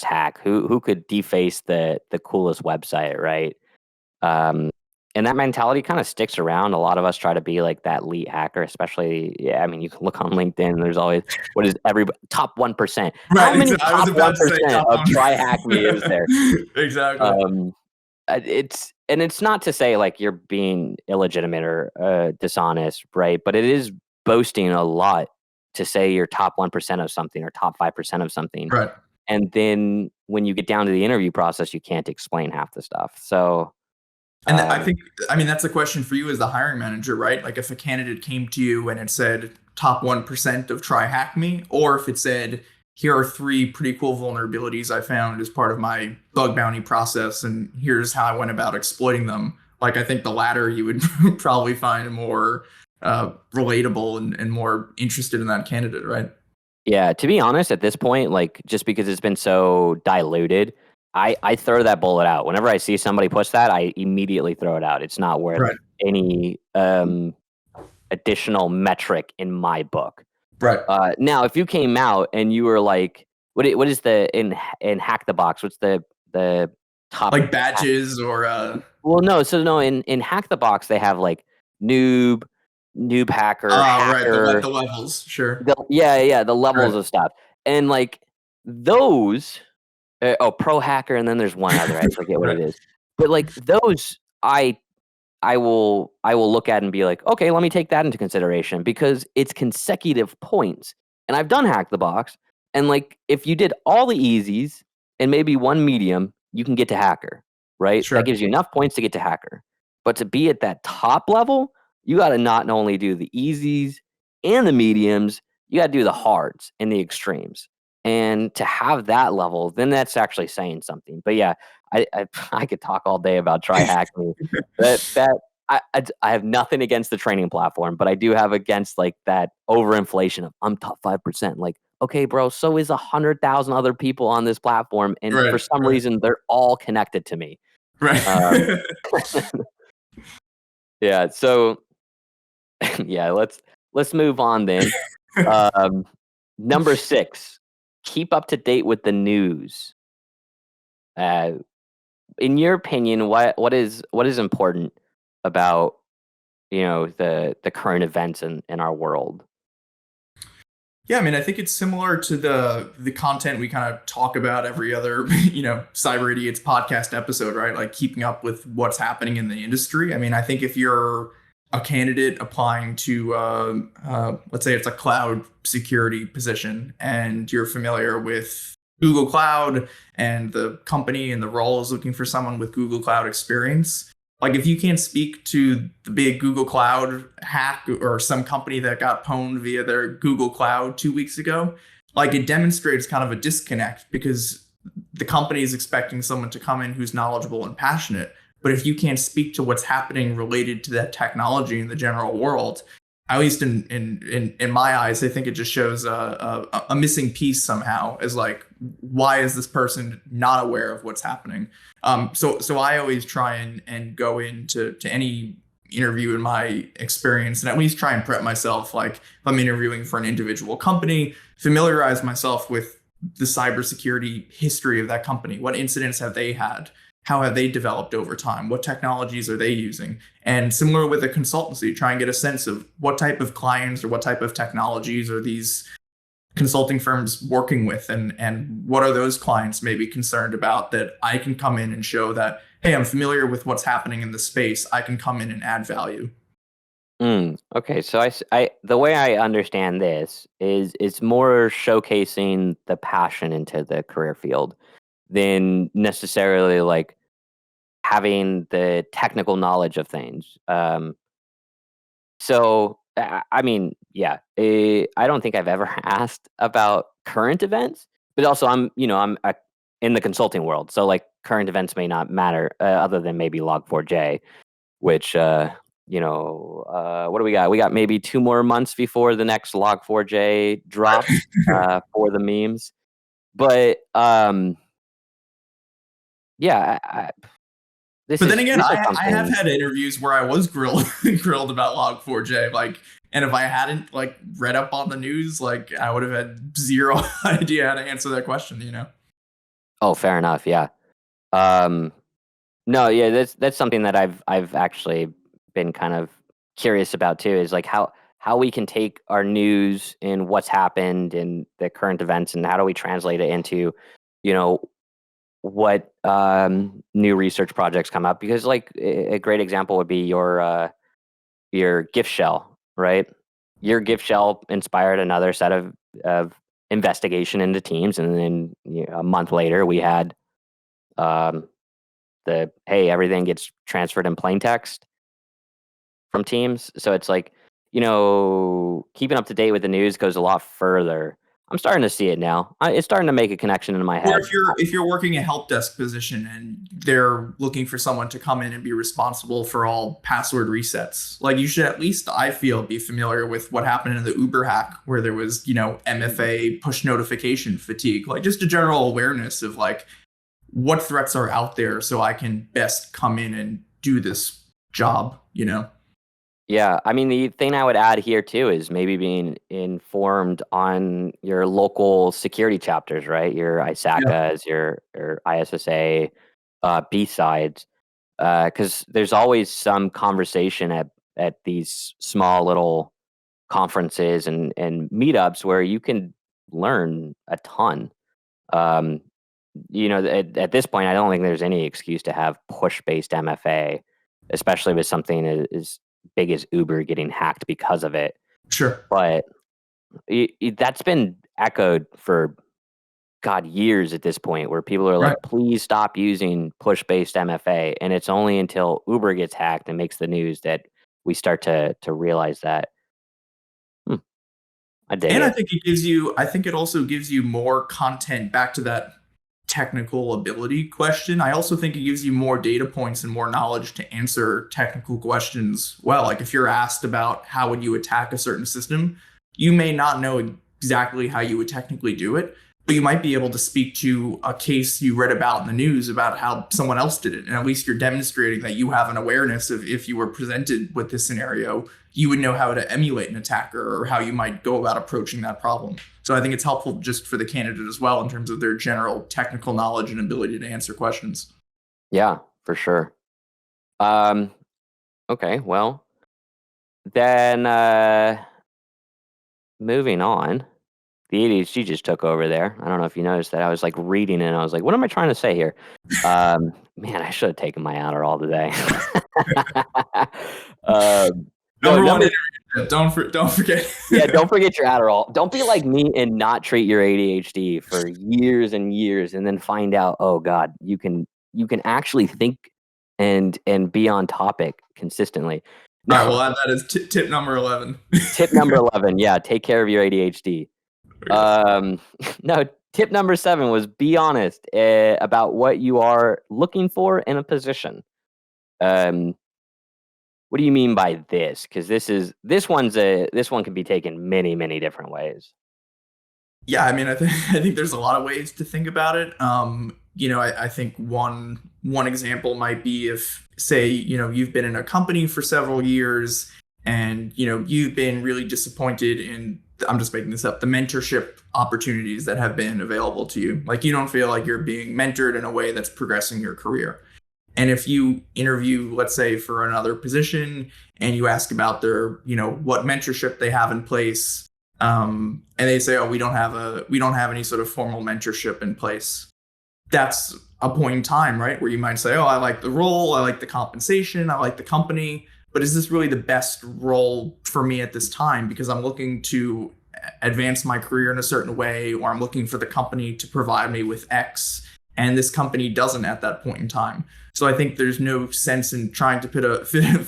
A: hack, who could deface the coolest website, right? Um, and that mentality kind of sticks around. A lot of us try to be like that elite hacker, especially. Yeah, I mean, you can look on LinkedIn. There's always what is every top 1%. How
B: Right.
A: many
B: I was
A: top
B: about
A: one
B: to say
A: percent
B: top
A: of
B: one.
A: try hack me is there?
B: Exactly.
A: Um, it's not to say like you're being illegitimate or dishonest, right? But it is boasting a lot to say you're top 1% of something or top 5% of something,
B: Right.
A: and then when you get down to the interview process, you can't explain half the stuff. So,
B: And I
A: um,
B: think, I mean, that's a question for you as the hiring manager, right? Like if a candidate came to you and it said top 1% of try hack me, or if it said, here are 3 pretty cool vulnerabilities I found as part of my bug bounty process, and here's how I went about exploiting them. Like, I think the latter you would probably find more relatable and more interested in that candidate, right?
A: yeah, to be honest, at this point, like just because it's been so diluted, I throw that bullet out. Whenever I see somebody push that, I immediately throw it out. It's not worth
B: Right.
A: any additional metric in my book.
B: Right.
A: Now, if you came out and you were like, what is the in Hack the Box? What's the top
B: Like badges or
A: Well, no. So no, in Hack the Box they have like noob, noob hacker,
B: right,
A: hacker.
B: the levels, sure.
A: Yeah, the levels
B: Right.
A: of stuff, and like those. Pro hacker, and then there's one other. I forget what
B: Right.
A: it is, but like those, I will look at and be like, okay, let me take that into consideration because it's consecutive points, and I've done Hack the Box, and like if you did all the easies and maybe one medium, you can get to hacker, right? That
B: Sure.
A: gives you enough points to get to hacker, but to be at that top level, you got to not only do the easies and the mediums, you got to do the hards and the extremes. And to have that level, then that's actually saying something. But yeah, I I could talk all day about try hack me. That I have nothing against the training platform, but I do have against like that overinflation of I'm top 5%. Like, okay, bro, so is 100,000 other people on this platform, and for
B: Right,
A: some
B: right,
A: reason they're all connected to me. Um,
B: right.
A: yeah. So yeah, let's move on then. Um, Number 6, keep up to date with the news. Uh, in your opinion, what is important about the current events in our world?
B: Yeah, I mean, I think it's similar to the content we kind of talk about every other, Cyber Idiots podcast episode, right? Like keeping up with what's happening in the industry. I mean, I think if you're a candidate applying to, let's say it's a cloud security position, and you're familiar with Google Cloud, and the company and the role is looking for someone with Google Cloud experience, like if you can't speak to the big Google Cloud hack or some company that got pwned via their Google Cloud 2 weeks ago, like it demonstrates kind of a disconnect, because the company is expecting someone to come in who's knowledgeable and passionate. But if you can't speak to what's happening related to that technology in the general world, at least in my eyes, I think it just shows a missing piece somehow. Is like, why is this person not aware of what's happening? So I always try and go into any interview in my experience, and at least try and prep myself. Like if I'm interviewing for an individual company, familiarize myself with the cybersecurity history of that company. What incidents have they had? How have they developed over time? What technologies are they using? And similar with a consultancy, try and get a sense of what type of clients or what type of technologies are these consulting firms working with, and what are those clients maybe concerned about, that I can come in and show that, hey, I'm familiar with what's happening in the space. I can come in and add value.
A: Okay, so the way I understand this is it's more showcasing the passion into the career field than necessarily like having the technical knowledge of things. So I mean, yeah, I don't think I've ever asked about current events, but also I'm in the consulting world, so like current events may not matter other than maybe Log4j, which what do we got? We got maybe 2 more months before the next Log4j drops for the memes, but yeah, this
B: But then
A: is
B: again,
A: this is
B: I have
A: something.
B: had interviews where I was grilled grilled about Log4j, like, and if I hadn't like read up on the news, like I would have had zero idea how to answer that question.
A: Oh, fair enough. Yeah. Um, no, yeah, that's something that I've actually been kind of curious about too. Is like how we can take our news and what's happened in the current events, and how do we translate it into, you know, what new research projects come up? Because like a great example would be your gift shell, right? Your gift shell inspired another set of investigation into teams, and then a month later we had um, the hey, everything gets transferred in plain text from teams. So it's like, keeping up to date with the news goes a lot further. I'm starting to see it now. It's starting to make a connection in my
B: Or
A: head.
B: if you're working a help desk position and they're looking for someone to come in and be responsible for all password resets, like you should at least, I feel, be familiar with what happened in the Uber hack, where there was, MFA push notification fatigue, like just a general awareness of like what threats are out there, so I can best come in and do this job.
A: Yeah, I mean, the thing I would add here too is maybe being informed on your local security chapters, right? Your
B: Yeah,
A: ISACAs, your ISSA, B sides, because there's always some conversation at these small little conferences and meetups where you can learn a ton. Um, at this point, I don't think there's any excuse to have push-based MFA, especially with something as big as Uber getting hacked because of it.
B: sure.
A: But that's been echoed for God years at this point, where people are
B: Right.
A: like, "Please stop using push-based MFA," and it's only until Uber gets hacked and makes the news that we start to realize that. Hmm, I dig
B: And
A: it.
B: I think it also gives you more content, back to that technical ability question. I also think it gives you more data points and more knowledge to answer technical questions well. Like if you're asked about how would you attack a certain system, you may not know exactly how you would technically do it, but you might be able to speak to a case you read about in the news about how someone else did it. And at least you're demonstrating that you have an awareness of, if you were presented with this scenario, you would know how to emulate an attacker or how you might go about approaching that problem. So I think it's helpful just for the candidate as well in terms of their general technical knowledge and ability to answer questions.
A: Yeah, for sure. Okay, well, then moving on. The ADHD just took over there. I don't know if you noticed that. I was like reading and I was like, what am I trying to say here? Man, I should have taken my Adderall today. No,
B: Number one
A: number,
B: interview, don't forget.
A: yeah, don't forget your Adderall. Don't be like me and not treat your ADHD for years and years and then find out, oh God, you can actually think and be on topic consistently.
B: All right, well, that is tip number 11.
A: Tip number 11, yeah, take care of your ADHD. No, tip number 7 was be honest about what you are looking for in a position. What do you mean by this? Because this one can be taken many, many different ways.
B: Yeah, I mean, I think there's a lot of ways to think about it. I think one example might be if, say, you've been in a company for several years and, you've been really disappointed in, I'm just making this up, the mentorship opportunities that have been available to you. Like you don't feel like you're being mentored in a way that's progressing your career. And if you interview, let's say, for another position and you ask about their, what mentorship they have in place, and they say, oh, we don't have any sort of formal mentorship in place. That's a point in time, right, where you might say, oh, I like the role, I like the compensation, I like the company, but is this really the best role for me at this time? Because I'm looking to advance my career in a certain way, or I'm looking for the company to provide me with X, and this company doesn't at that point in time. So I think there's no sense in trying to fit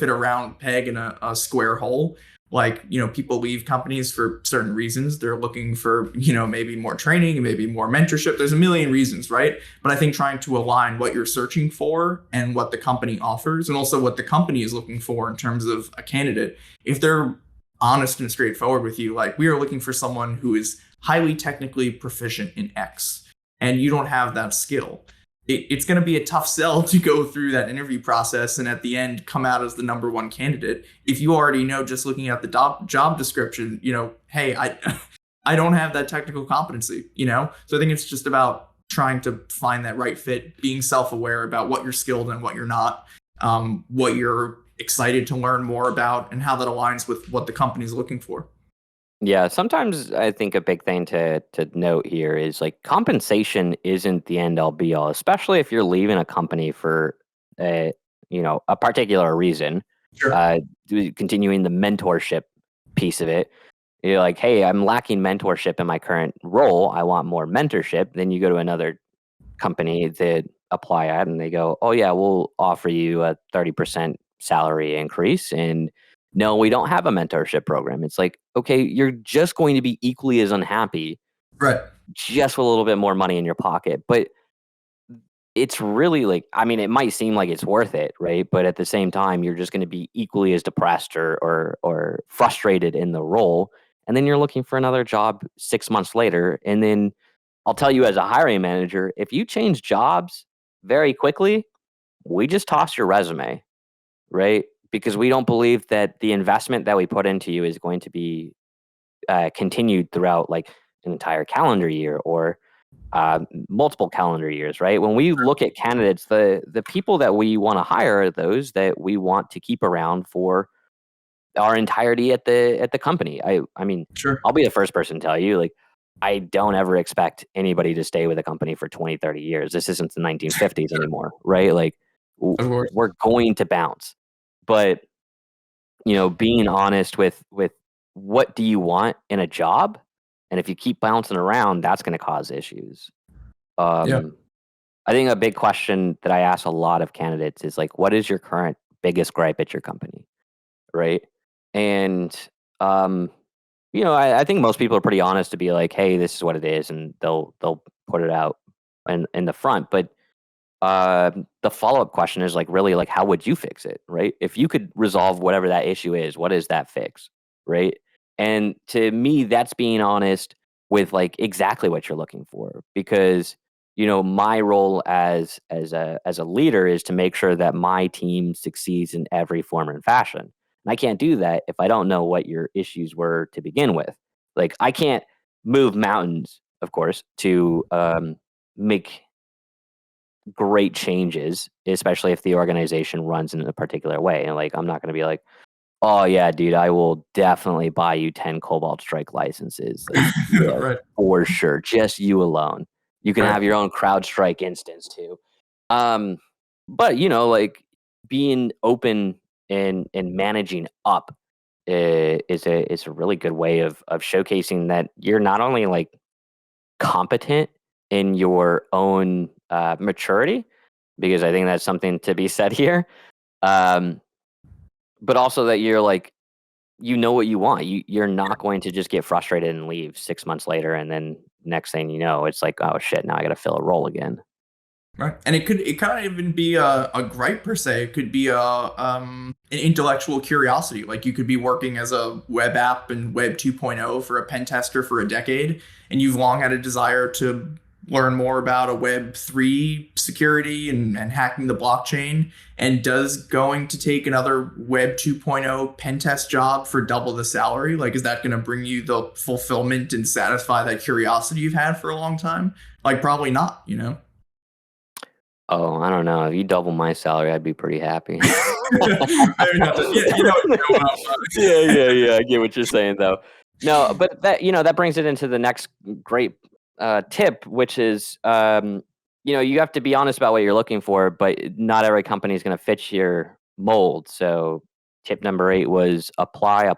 B: a round peg in a square hole. Like, people leave companies for certain reasons. They're looking for, maybe more training, maybe more mentorship. There's a million reasons, right? But I think trying to align what you're searching for and what the company offers, and also what the company is looking for in terms of a candidate. If they're honest and straightforward with you, like, we are looking for someone who is highly technically proficient in X, and you don't have that skill, it's going to be a tough sell to go through that interview process and at the end come out as the number one candidate. If you already know, just looking at the job description, hey, I don't have that technical competency, So I think it's just about trying to find that right fit, being self-aware about what you're skilled and what you're not, what you're excited to learn more about, and how that aligns with what the company's looking for.
A: Yeah, sometimes I think a big thing to note here is like compensation isn't the end all be all, especially if you're leaving a company for a particular reason.
B: Sure.
A: Continuing the mentorship piece of it. You're like, hey, I'm lacking mentorship in my current role. I want more mentorship. Then you go to another company that apply at, and they go, oh yeah, we'll offer you a 30% salary increase, and no, we don't have a mentorship program. It's like, okay, you're just going to be equally as unhappy,
B: Right.
A: just with a little bit more money in your pocket. But it's really like, I mean, it might seem like it's worth it, right? But at the same time, you're just going to be equally as depressed or frustrated in the role. And then you're looking for another job 6 months later. And then I'll tell you, as a hiring manager, if you change jobs very quickly, we just toss your resume, right? Because we don't believe that the investment that we put into you is going to be continued throughout like an entire calendar year or multiple calendar years, right? When we look at candidates, the people that we want to hire are those that we want to keep around for our entirety at the company. I mean,
B: Sure.
A: I'll be the first person to tell you, like, I don't ever expect anybody to stay with a company for 20, 30 years. This isn't the 1950s anymore, right? Like,
B: Of course.
A: we're going to bounce. But, being honest with what do you want in a job? And if you keep bouncing around, that's going to cause issues.
B: Yeah.
A: I think a big question that I ask a lot of candidates is like, what is your current biggest gripe at your company? Right. And, I think most people are pretty honest to be like, hey, this is what it is. And they'll put it out. in the front, but the follow-up question is like really like how would you fix it, right? If you could resolve whatever that issue is, what is that fix, right? And to me, that's being honest with like exactly what you're looking for, because my role as a leader is to make sure that my team succeeds in every form and fashion. And I can't do that if I don't know what your issues were to begin with. Like I can't move mountains, of course, to make great changes, especially if the organization runs in a particular way. And like, I'm not going to be like, oh yeah, dude, I will definitely buy you 10 Cobalt Strike licenses. Like, yeah,
B: Right.
A: for sure. Just you alone. You can
B: Right.
A: have your own CrowdStrike instance too. Um, but like being open and managing up is a really good way of showcasing that you're not only like competent in your own maturity, because I think that's something to be said here. Um, but also that you're like, what you want. You're not going to just get frustrated and leave 6 months later, and then next thing you know, it's like, oh shit, now I got to fill a role again.
B: Right. And it kind of even be a gripe per se. It could be an intellectual curiosity. Like you could be working as a web app and web 2.0 for a pen tester for a decade, and you've long had a desire to learn more about a web 3 security and hacking the blockchain. And does going to take another web 2.0 pen test job for double the salary? Like, is that going to bring you the fulfillment and satisfy that curiosity you've had for a long time? Like, probably not,
A: Oh, I don't know. If you double my salary, I'd be pretty happy.
B: Maybe not
A: Yeah. I get what you're saying, though. No, but that brings it into the next great tip, which is you have to be honest about what you're looking for, but not every company is going to fit your mold. So tip number 8 was apply.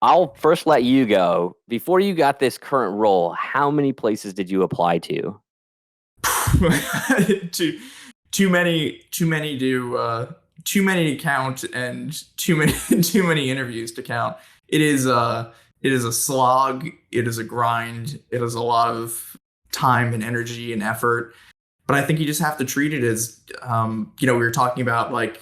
A: I'll first let you go. Before you got this current role, how many places did you apply to?
B: too many to count, and too many interviews to count. It is a slog. It is a grind. It is a lot of time and energy and effort. But I think you just have to treat it as we were talking about, like,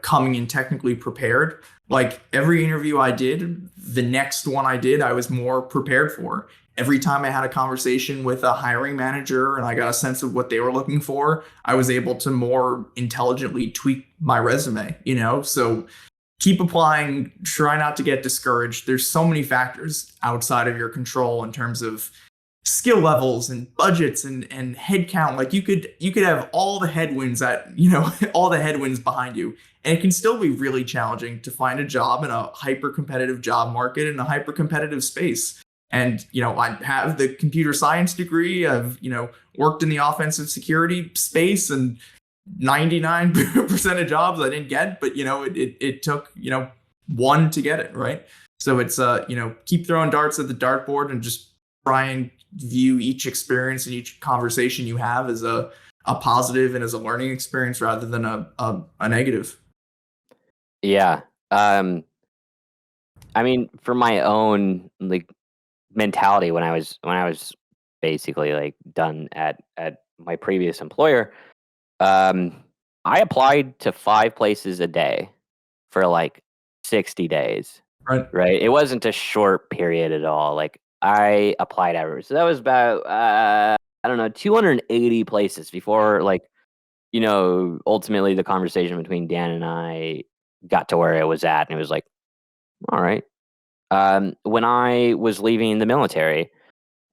B: coming in technically prepared. Like every interview I did, the next one I did, I was more prepared for. Every time I had a conversation with a hiring manager and I got a sense of what they were looking for, I was able to more intelligently tweak my resume, So keep applying, try not to get discouraged. There's so many factors outside of your control in terms of skill levels and budgets and headcount. Like you could have all the headwinds all the headwinds behind you, and it can still be really challenging to find a job in a hyper competitive job market in a hyper competitive space. And I have the computer science degree. I've worked in the offensive security space, and 99% of jobs I didn't get, but it took one to get it, right? So it's keep throwing darts at the dartboard and just try and view each experience and each conversation you have as a positive and as a learning experience rather than a negative.
A: Yeah. I mean, for my own like mentality, when I was basically like done at my previous employer, I applied to 5 places a day for like 60 days. Right. It wasn't a short period at all. Like I applied everywhere. So that was about I don't know, 280 places before ultimately the conversation between Dan and I got to where it was at, and it was like, all right. When I was leaving the military,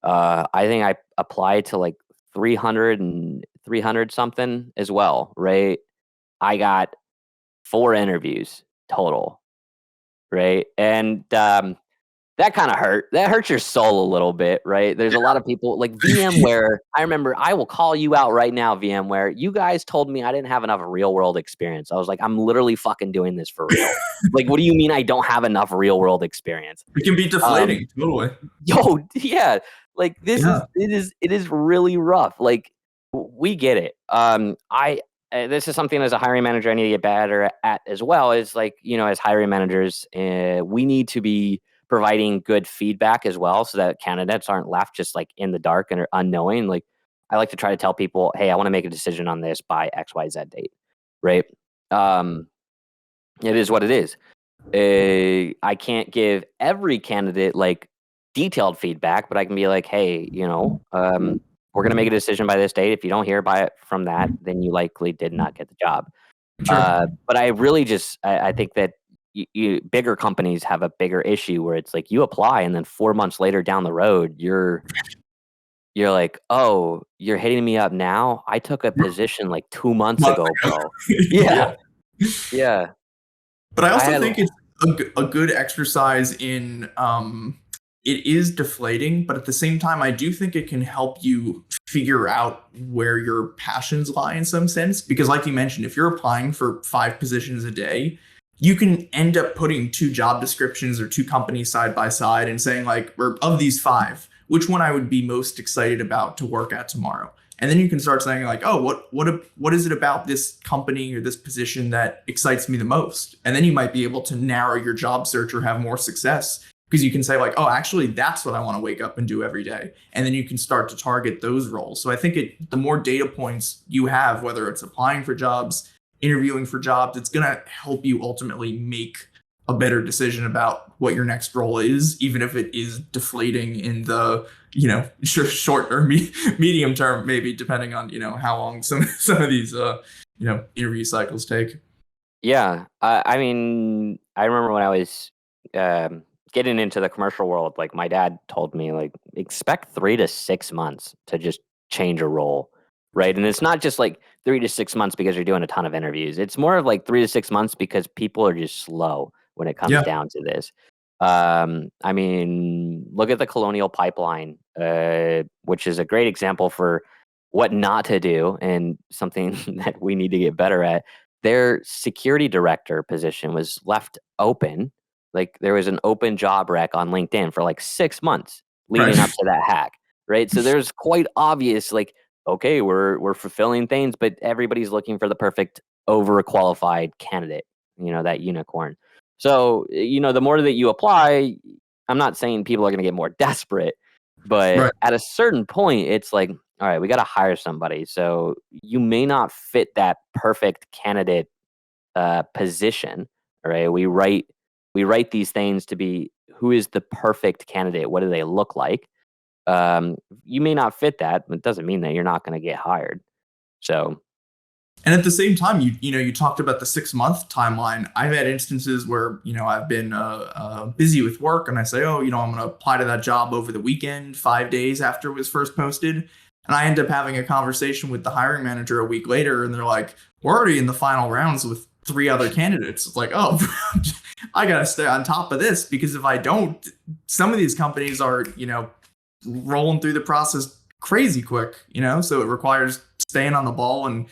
A: I think I applied to like 300 something as well, right? I got 4 interviews total, right? And that kind of hurt. That hurts your soul a little bit, right? There's a lot of people like VMware. I remember, I will call you out right now, VMware. You guys told me I didn't have enough real world experience. I was like, I'm literally fucking doing this for real. Like, what do you mean I don't have enough real world experience?
B: It can be deflating, totally.
A: Yo, yeah. Like it is really rough. Like we get it. This is something as a hiring manager I need to get better at as well. Is like, as hiring managers, we need to be providing good feedback as well, so that candidates aren't left just like in the dark and are unknowing. Like I like to try to tell people, hey, I want to make a decision on this by XYZ date, right? Um, it is what it is. I can't give every candidate like detailed feedback, but I can be like, hey, we're going to make a decision by this date. If you don't hear by it from that, then you likely did not get the job.
B: Sure.
A: But I really I think that bigger companies have a bigger issue where it's like you apply and then 4 months later down the road, you're like, oh, you're hitting me up now? I took a position like 2 months
B: Month
A: ago,
B: ago.
A: bro. Yeah.
B: Yeah.
A: Yeah.
B: But I
A: I
B: also
A: had,
B: think it's a good exercise in it is deflating, but at the same time, I do think it can help you figure out where your passions lie in some sense. Because like you mentioned, if you're applying for 5 positions a day, you can end up putting 2 job descriptions or 2 companies side by side and saying like, or of these 5, which one I would be most excited about to work at tomorrow. And then you can start saying like, oh, what is it about this company or this position that excites me the most? And then you might be able to narrow your job search or have more success because you can say like, oh, actually, that's what I want to wake up and do every day. And then you can start to target those roles. So I think the more data points you have, whether it's applying for jobs, interviewing for jobs, it's going to help you ultimately make a better decision about what your next role is, even if it is deflating in the short or medium term, maybe depending on how long some of these interview cycles take.
A: Yeah. I mean, I remember when I was getting into the commercial world, like my dad told me, like, expect 3 to 6 months to just change a role, right? And it's not just like 3 to 6 months because you're doing a ton of interviews. It's more of like 3 to 6 months because people are just slow when it comes
B: Yeah.
A: down to this. I mean, look at the Colonial Pipeline, which is a great example for what not to do and something that we need to get better at. Their security director position was left open. Like there was an open job rec on LinkedIn for like 6 months leading up
B: Right.
A: to that hack, right? So there's quite obvious, like, okay, we're fulfilling things, but everybody's looking for the perfect overqualified candidate, that unicorn. So, the more that you apply, I'm not saying people are going to get more desperate, but
B: Right.
A: at a certain point, it's like, all right, we got to hire somebody. So you may not fit that perfect candidate position. All right, we write these things to be who is the perfect candidate. What do they look like? You may not fit that, but it doesn't mean that you're not going to get hired. So
B: And at the same time, you talked about the 6 month timeline. I've had instances where I've been busy with work, and I say, oh, I'm going to apply to that job over the weekend, 5 days after it was first posted, and I end up having a conversation with the hiring manager a week later, and they're like, we're already in the final rounds with 3 other candidates. It's like, oh, I got to stay on top of this because if I don't, some of these companies are rolling through the process crazy quick. So it requires staying on the ball and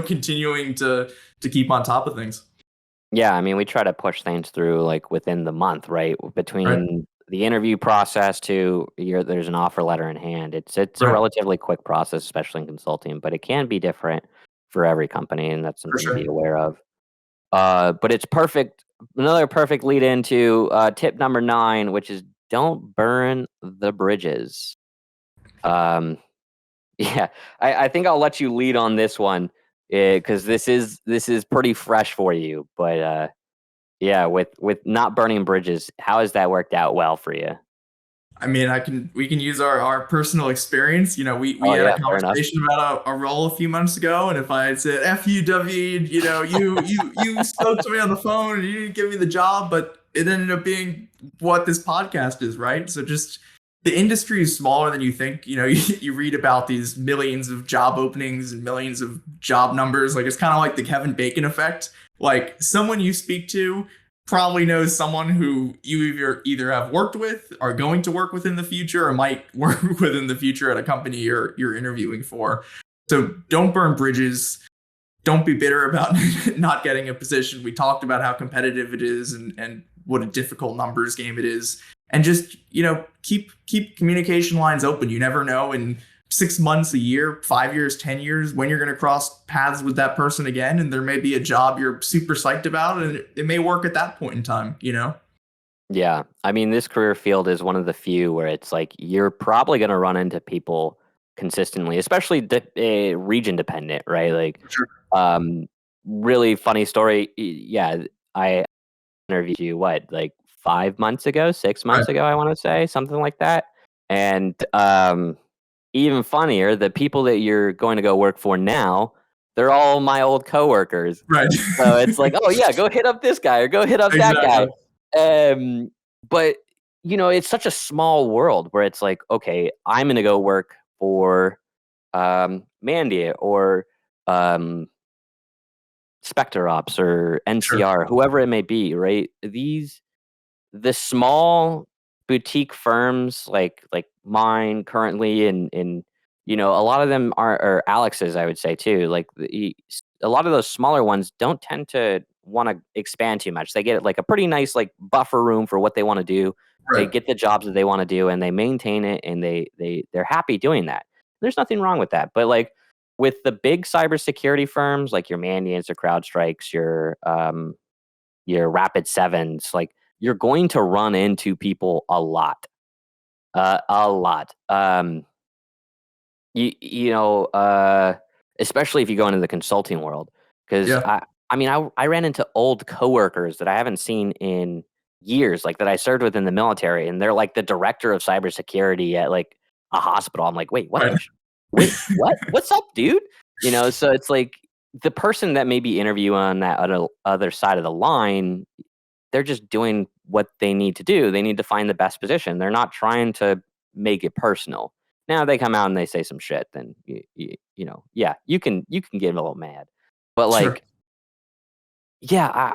B: continuing to keep on top of things.
A: yeah, I mean, we try to push things through like within the month, right?
B: Right.
A: Between the interview process to there's an offer letter in hand. It's a
B: Right.
A: relatively quick process, especially in consulting, but it can be different for every company, and that's
B: For
A: something to be
B: sure.
A: aware of. But it's perfect. Another perfect lead into tip number 9, which is don't burn the bridges. Um, yeah, I think I'll let you lead on this one because this is pretty fresh for you. But yeah, with not burning bridges, how has that worked out well for you?
B: I mean, we can use our personal experience. We
A: Oh
B: had a
A: yeah, fair enough.
B: conversation about a role a few months ago, and if I had said "f you, David," you spoke to me on the phone and you didn't give me the job, but it ended up being what this podcast is, right? So just the industry is smaller than you think. You read about these millions of job openings and millions of job numbers. Like it's kind of like the Kevin Bacon effect. Like someone you speak to probably knows someone who you either have worked with, are going to work with in the future, or might work with in the future at a company you're interviewing for. So don't burn bridges. Don't be bitter about not getting a position. We talked about how competitive it is and what a difficult numbers game it is. And just, keep communication lines open. You never know in 6 months, a year, 5 years, 10 years, when you're going to cross paths with that person again. And there may be a job you're super psyched about and it may work at that point in time.
A: Yeah. I mean, this career field is one of the few where it's like you're probably going to run into people consistently, especially region dependent, right? Like,
B: Sure.
A: um, really funny story. Yeah, I interviewed you like 5 months ago, six
B: Right.
A: months ago, I want to say something like that. And even funnier, the people that you're going to go work for now, they're all my old coworkers.
B: Right.
A: So it's like, oh yeah, go hit up this guy or go hit up that guy.
B: Exactly.
A: But it's such a small world where it's like, okay, I'm gonna go work for Mandy or um, Spectre Ops or
B: Sure.
A: NCR, whoever it may be, right? The small boutique firms like mine currently and a lot of them are Alex's, I would say too. Like a lot of those smaller ones don't tend to want to expand too much. They get like a pretty nice like buffer room for what they want to do. They
B: Right.
A: get the jobs that they want to do and they maintain it and they're happy doing that. There's nothing wrong with that. But like with the big cybersecurity firms like your Mandiants, your CrowdStrikes, your Rapid Sevens, like you're going to run into people a lot, a lot. You know, especially if you go into the consulting world, because
B: Yeah.
A: I mean, I ran into old coworkers that I haven't seen in years, like that I served with in the military, and they're like the director of cybersecurity at like a hospital. I'm like, wait, what
B: Right.
A: wait, what? What's up, dude? So it's like the person that may be interviewing on that other side of the line, they're just doing what they need to do. They need to find the best position. They're not trying to make it personal. Now they come out and they say some shit, then yeah, you can get a little mad. But
B: Sure.
A: like, yeah,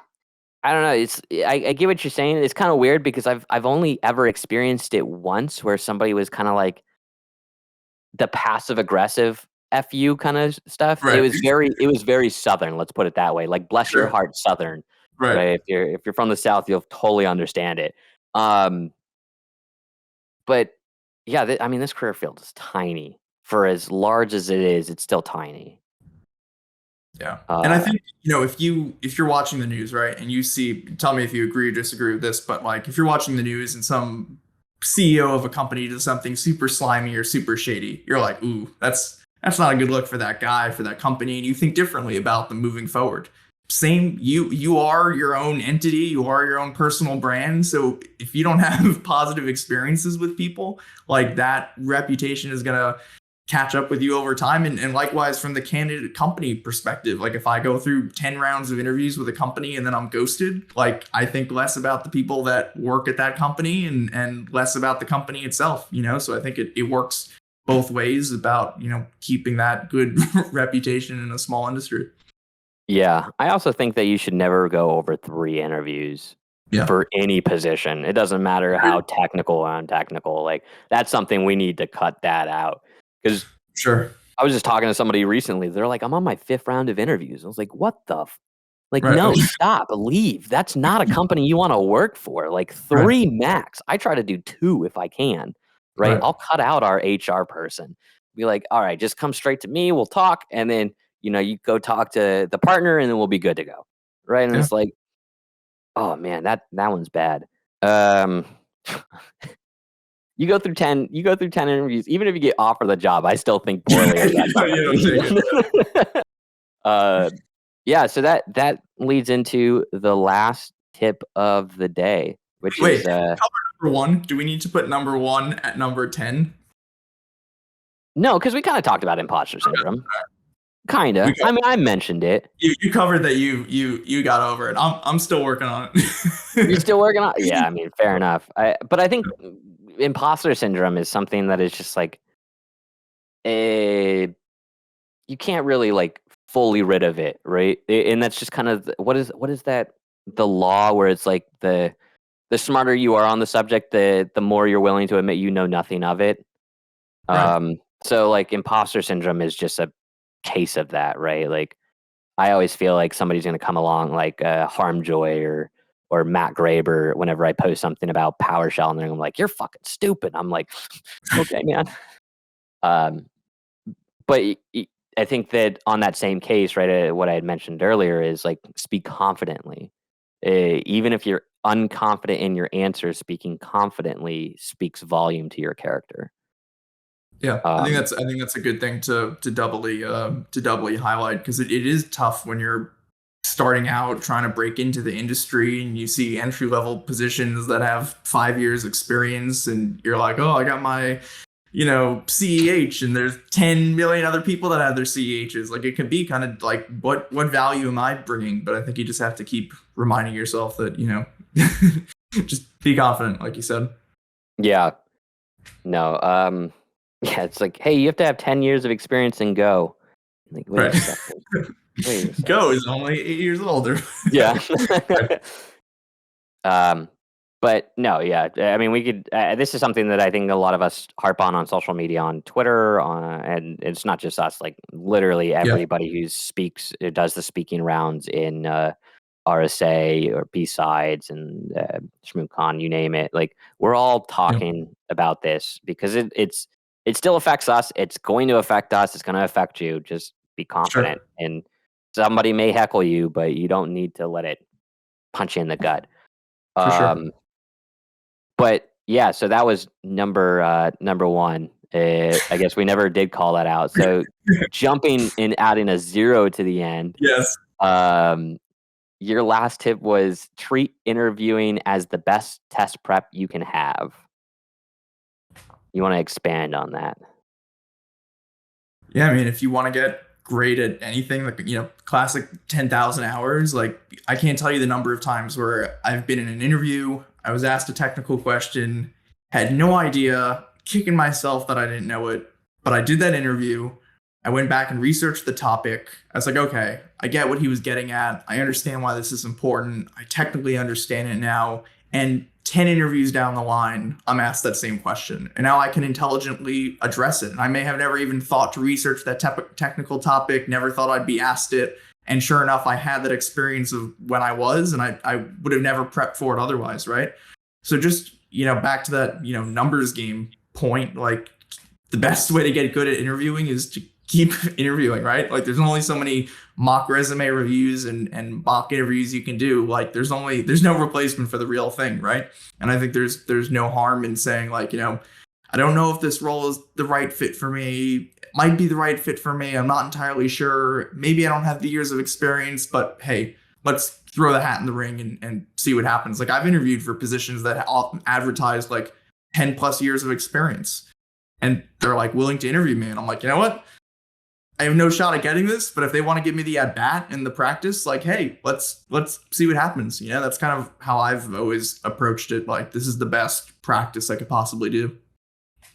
A: I don't know. I get what you're saying. It's kind of weird because I've only ever experienced it once where somebody was kind of like the passive aggressive fu kind of stuff. It
B: Right.
A: was very southern. Let's put it that way. Like bless your
B: Sure.
A: heart, southern.
B: Right.
A: Right? If you're from the south, you'll totally understand it. Um, but yeah, I mean, this career field is tiny. For as large as it is, it's still tiny.
B: Yeah. And I
A: Uh,
B: think, if you're watching the news, right, and you see, tell me if you agree or disagree with this, but like if you're watching the news and some CEO of a company does something super slimy or super shady, you're like, ooh, that's not a good look for that guy, for that company, and you think differently about them moving forward. Same, you are your own entity, you are your own personal brand. So if you don't have positive experiences with people, like that reputation is gonna catch up with you over time. And likewise from the candidate company perspective, like if I go through 10 rounds of interviews with a company and then I'm ghosted, like I think less about the people that work at that company and less about the company itself, so I think it works both ways about keeping that good reputation in a small industry.
A: yeah, I also think that you should never go over 3 interviews
B: Yeah.
A: for any position. It doesn't matter how technical or untechnical. Like that's something we need to cut that out because
B: Sure.
A: I was just talking to somebody recently. They're like, "I'm on my 5th round of interviews." I was like, "What the like,
B: Right.
A: no, stop, leave. That's not a company you wanna work for, like,
B: Right.
A: 3 max. I try to do 2 if I can, right?
B: Right.
A: I'll cut out our HR person. Be like, "Alright, just come straight to me, we'll talk, and then, you go talk to the partner, and then we'll be good to go." Right? And
B: Yeah.
A: it's like, oh, man, that one's bad. Um, you go through 10 interviews, even if you get offered the job, I still think poorly of that
B: You don't take it.
A: company. Uh yeah, so that leads into the last tip of the day, which
B: Wait,
A: is
B: did we cover number one? Do we need to put number one at number 10?
A: no, because we kind of talked about imposter
B: Okay.
A: syndrome.
B: We
A: Kinda. I mean, I mentioned it.
B: You covered that you got over it. I'm still working on
A: You're
B: it.
A: still working on yeah, I mean, fair enough. But I think imposter syndrome is something that is just like eh, you can't really like fully rid of it, right? And that's just kind of what is that the law where it's like the smarter you are on the subject, the more you're willing to admit you know nothing of it.
B: Right.
A: So like imposter syndrome is just a case of that, right? Like I always feel like somebody's gonna come along like Harmjoy or Matt Graber whenever I post something about PowerShell and they're like, "You're fucking stupid." I'm like, okay, man. Um, but I think that on that same case, right, what I had mentioned earlier is like speak confidently. Even if you're unconfident in your answers, speaking confidently speaks volume to your character.
B: Yeah, I think that's a good thing to doubly highlight, because it is tough when you're starting out trying to break into the industry and you see entry level positions that have 5 years experience, and you're like, oh, I got my CEH, and there's 10 million other people that have their CEHs. Like, it can be kind of like, what value am I bringing? But I think you just have to keep reminding yourself that, just be confident, like you said.
A: Yeah. No. Yeah, it's like, hey, you have to have 10 years of experience in Go. Like, wait
B: Right.
A: a second. Wait a second.
B: Go is only 8 years older.
A: Yeah. But no, yeah. I mean, we could. This is something that I think a lot of us harp on social media, on Twitter, and it's not just us. Like, literally everybody who does the speaking rounds in RSA or B-sides and ShmoocCon, you name it. Like, we're all talking about this because it still affects us. It's going to affect us. It's going to affect you. Just be confident. Sure. And somebody may heckle you, but you don't need to let it punch you in the gut.
B: For sure.
A: But yeah, so that was number one. I guess we never did call that out. So jumping and adding a 0 to the end.
B: Yes.
A: Your last tip was treat interviewing as the best test prep you can have. You want to expand on that?
B: Yeah, I mean, if you want to get great at anything, like, classic 10,000 hours, like, I can't tell you the number of times where I've been in an interview, I was asked a technical question, had no idea, kicking myself that I didn't know it, but I did that interview. I went back and researched the topic. I was like, okay, I get what he was getting at. I understand why this is important. I technically understand it now. And 10 interviews down the line, I'm asked that same question. And now I can intelligently address it. And I may have never even thought to research that technical topic, never thought I'd be asked it. And sure enough, I had that experience of when I was, and I would have never prepped for it otherwise, right? So just, back to that, numbers game point, like, the best way to get good at interviewing is to keep interviewing, right? Like, there's only so many mock resume reviews and mock interviews you can do. Like, there's no replacement for the real thing, right? And I think there's no harm in saying, like, I don't know if this role is the right fit for me. It might be the right fit for me. I'm not entirely sure. Maybe I don't have the years of experience, but hey, let's throw the hat in the ring and see what happens. Like, I've interviewed for positions that often advertise like 10 plus years of experience, and they're like willing to interview me. And I'm like, you know what? I have no shot at getting this, but if they want to give me the at bat and the practice, like, hey, let's see what happens. That's kind of how I've always approached it. Like, this is the best practice I could possibly do.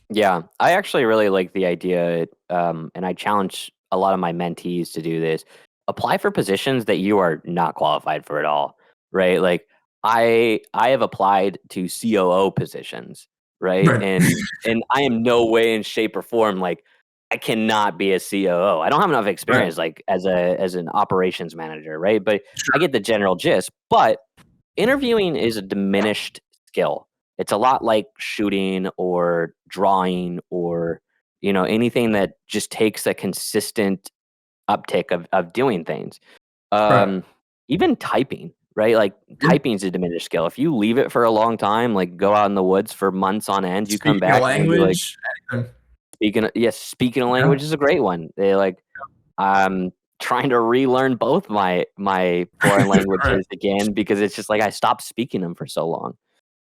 A: Yeah, I actually really like the idea, and I challenge a lot of my mentees to do this. Apply for positions that you are not qualified for at all, right? Like, I have applied to COO positions, right? And I am no way in shape or form, like, I cannot be a COO. I don't have enough experience, like, as an operations manager, right? But I get the general gist. But interviewing is a diminished skill. It's a lot like shooting or drawing or, anything that just takes a consistent uptick of doing things. Even typing, right? Like, typing is a diminished skill. If you leave it for a long time, like, go out in the woods for months on end, you come back and be like, speaking a language is a great one. They like, I'm trying to relearn both my foreign languages again, because it's just like I stopped speaking them for so long.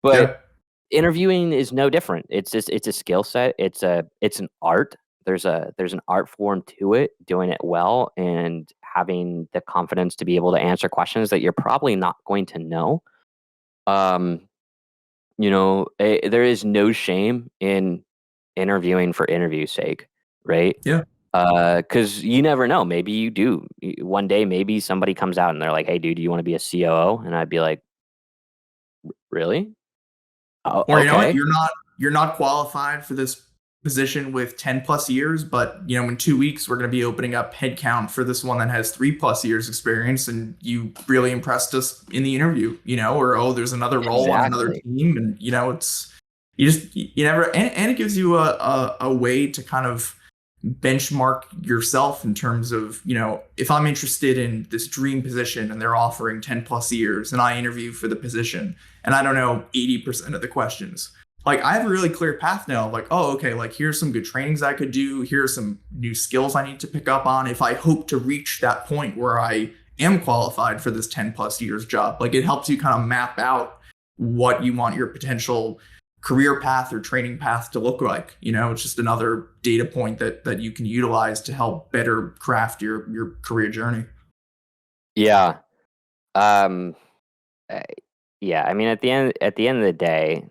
A: But interviewing is no different. It's a skill set. It's an art. There's an art form to it, doing it well and having the confidence to be able to answer questions that you're probably not going to know. There is no shame in interviewing for interview's sake, right?
B: Yeah.
A: Because you never know. Maybe you do. One day, maybe somebody comes out and they're like, "Hey, dude, do you want to be a COO?" And I'd be like, "Really?" Oh,
B: or
A: okay.
B: You're not qualified for this position with 10 plus years, but in 2 weeks we're going to be opening up headcount for this one that has 3+ years experience, and you really impressed us in the interview, or there's another role on another team, and it's you never, and it gives you a way to kind of benchmark yourself in terms of, if I'm interested in this dream position and they're offering 10 plus years and I interview for the position and I don't know 80% of the questions, like I have a really clear path now. Like, oh, okay, like here's some good trainings I could do. Here's some new skills I need to pick up on if I hope to reach that point where I am qualified for this 10 plus years job. Like it helps you kind of map out what you want your potential career path or training path to look like. It's just another data point that you can utilize to help better craft your career journey.
A: Yeah. Um, yeah. I mean, at the end of the day,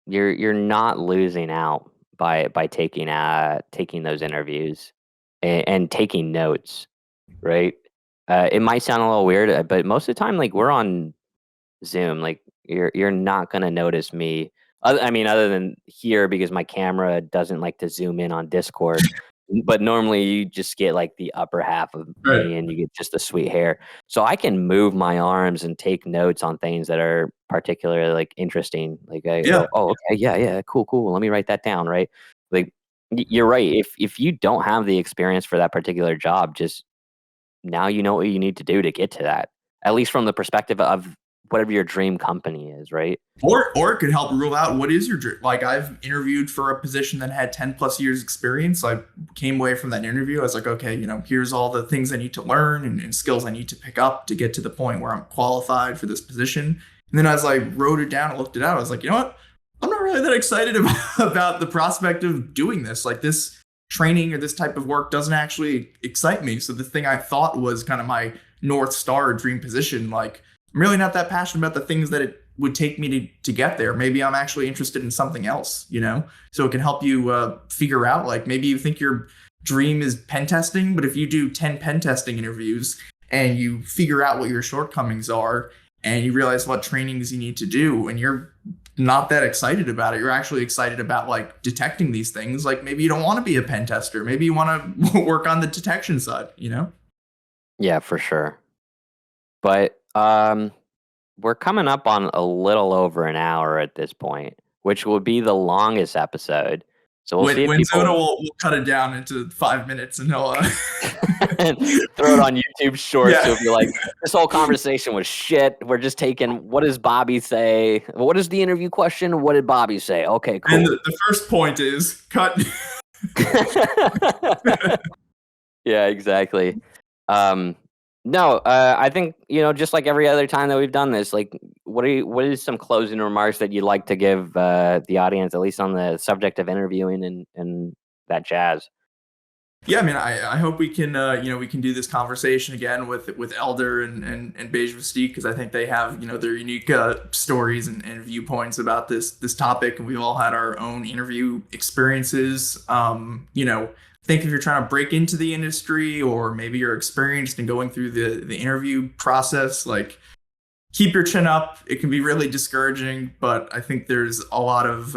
A: you're not losing out by taking those interviews and taking notes, right? It might sound a little weird, but most of the time, like we're on Zoom, like you're not gonna notice me. I mean, other than here because my camera doesn't like to zoom in on Discord. But normally you just get like the upper half of
B: Right.
A: me, and you get just the sweet hair. So I can move my arms and take notes on things that are particularly like interesting. Like I
B: Yeah.
A: go, oh, okay, yeah, cool. Let me write that down, right? Like you're right. If you don't have the experience for that particular job, just now you know what you need to do to get to that. At least from the perspective of whatever your dream company is, right?
B: Or it could help rule out what is your dream. Like I've interviewed for a position that had 10 plus years experience. I came away from that interview. I was like, okay, here's all the things I need to learn and skills I need to pick up to get to the point where I'm qualified for this position. And then as I wrote it down and looked it out, I was like, you know what? I'm not really that excited about the prospect of doing this. Like this training or this type of work doesn't actually excite me. So the thing I thought was kind of my North Star dream position, like I'm really not that passionate about the things that it would take me to get there. Maybe I'm actually interested in something else, So it can help you figure out, like maybe you think your dream is pen testing, but if you do 10 pen testing interviews and you figure out what your shortcomings are and you realize what trainings you need to do and you're not that excited about it, you're actually excited about like detecting these things. Like maybe you don't want to be a pen tester. Maybe you want to work on the detection side,
A: Yeah, for sure. But we're coming up on a little over an hour at this point, which will be the longest episode. So we'll see if
B: When Zona
A: people
B: will cut it down into 5 minutes and he'll
A: throw it on YouTube Shorts.
B: yeah.
A: It'll be like, this whole conversation was shit. We're just taking, what does Bobby say? What is the interview question? What did Bobby say? Okay, cool.
B: And the first point is cut.
A: Yeah, exactly. No, I think, just like every other time that we've done this, like, what is some closing remarks that you'd like to give the audience, at least on the subject of interviewing and that jazz?
B: Yeah, I mean, I hope we can we can do this conversation again with Elder and Beige Mystique, because I think they have their unique stories and viewpoints about this topic, and we've all had our own interview experiences. I think if you're trying to break into the industry, or maybe you're experienced in going through the interview process, like keep your chin up. It can be really discouraging, but I think there's a lot of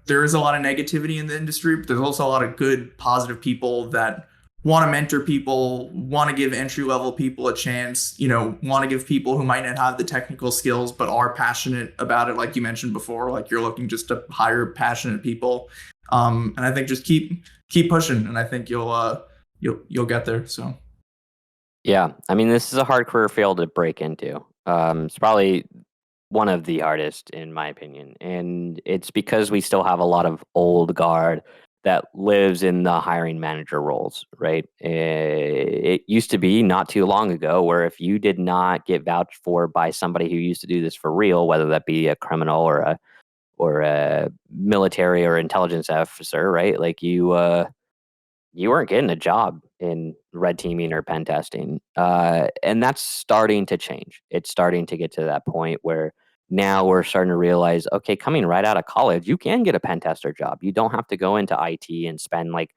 B: there is a lot of negativity in the industry, but there's also a lot of good, positive people that want to mentor people, want to give entry level people a chance, want to give people who might not have the technical skills but are passionate about it, like you mentioned before. Like you're looking just to hire passionate people, and I think just keep pushing, and I think you'll get there. So
A: Yeah, I mean, this is a hard career field to break into. It's probably one of the hardest, in my opinion, and it's because we still have a lot of old guard that lives in the hiring manager roles, right? It used to be not too long ago where if you did not get vouched for by somebody who used to do this for real, whether that be a criminal or a military or intelligence officer, right? Like you weren't getting a job in red teaming or pen testing. And that's starting to change. It's starting to get to that point where now we're starting to realize, okay, coming right out of college, you can get a pen tester job. You don't have to go into IT and spend like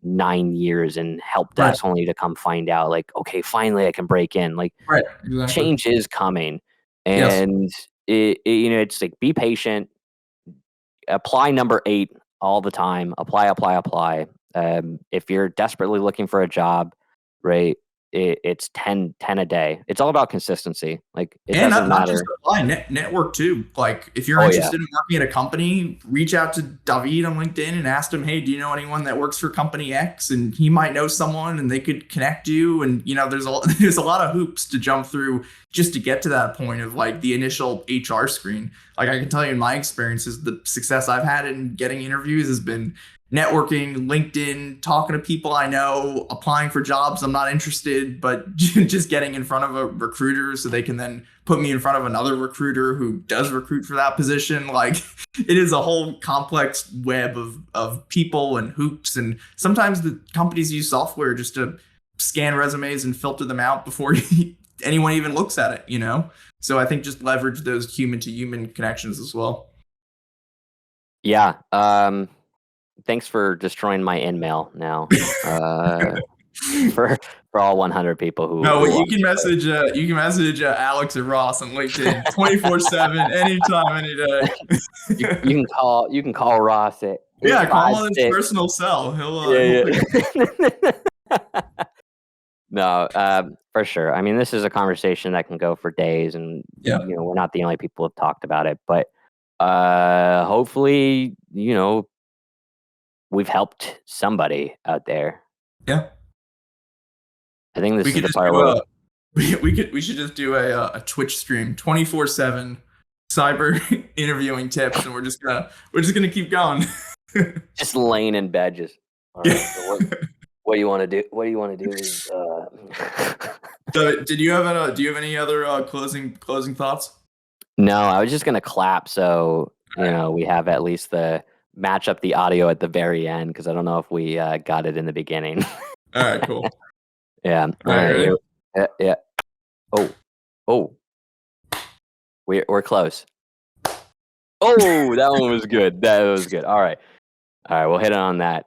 A: 9 years in help
B: right,
A: desk only to come find out, like, okay, finally I can break in. Like,
B: right, exactly.
A: change is coming.
B: Yes,
A: And it's like, be patient, apply number 8 all the time. Apply. If you're desperately looking for a job, right? it's 10 a day. It's all about consistency. Like it
B: And
A: doesn't
B: not
A: matter.
B: just apply, network too. Like if you're
A: Oh, yeah.
B: interested in working at a company, reach out to David on LinkedIn and ask him, hey, do you know anyone that works for company X? And he might know someone and they could connect you. And there's a lot of hoops to jump through just to get to that point of like the initial HR screen. Like I can tell you in my experiences, the success I've had in getting interviews has been networking, LinkedIn, talking to people I know, applying for jobs I'm not interested, but just getting in front of a recruiter so they can then put me in front of another recruiter who does recruit for that position. Like it is a whole complex web of people and hoops. And sometimes the companies use software just to scan resumes and filter them out before anyone even looks at it, So I think just leverage those human to human connections as well.
A: Yeah. Thanks for destroying my InMail now. For all 100 people who.
B: No, you can message Alex or Ross on LinkedIn 24/7, anytime, any day.
A: you can call Ross at
B: call him on his personal cell.
A: He'll No, for sure. I mean, this is a conversation that can go for days, and we're not the only people who've talked about it. But hopefully, we've helped somebody out there.
B: Yeah.
A: I think this is the part where
B: we should just do a Twitch stream 24/7 cyber interviewing tips, and we're just gonna keep going.
A: Just laying in bed, just. All right, so what do you want to do? What do you want to do? Is,
B: So, do you have any other closing thoughts?
A: No, I was just gonna clap, so we have at least match up the audio at the very end, because I don't know if we got it in the beginning.
B: All right, cool.
A: Yeah.
B: All right, ready?
A: Yeah. Oh. We're close. Oh, that one was good. That was good. All right. We'll hit it on that.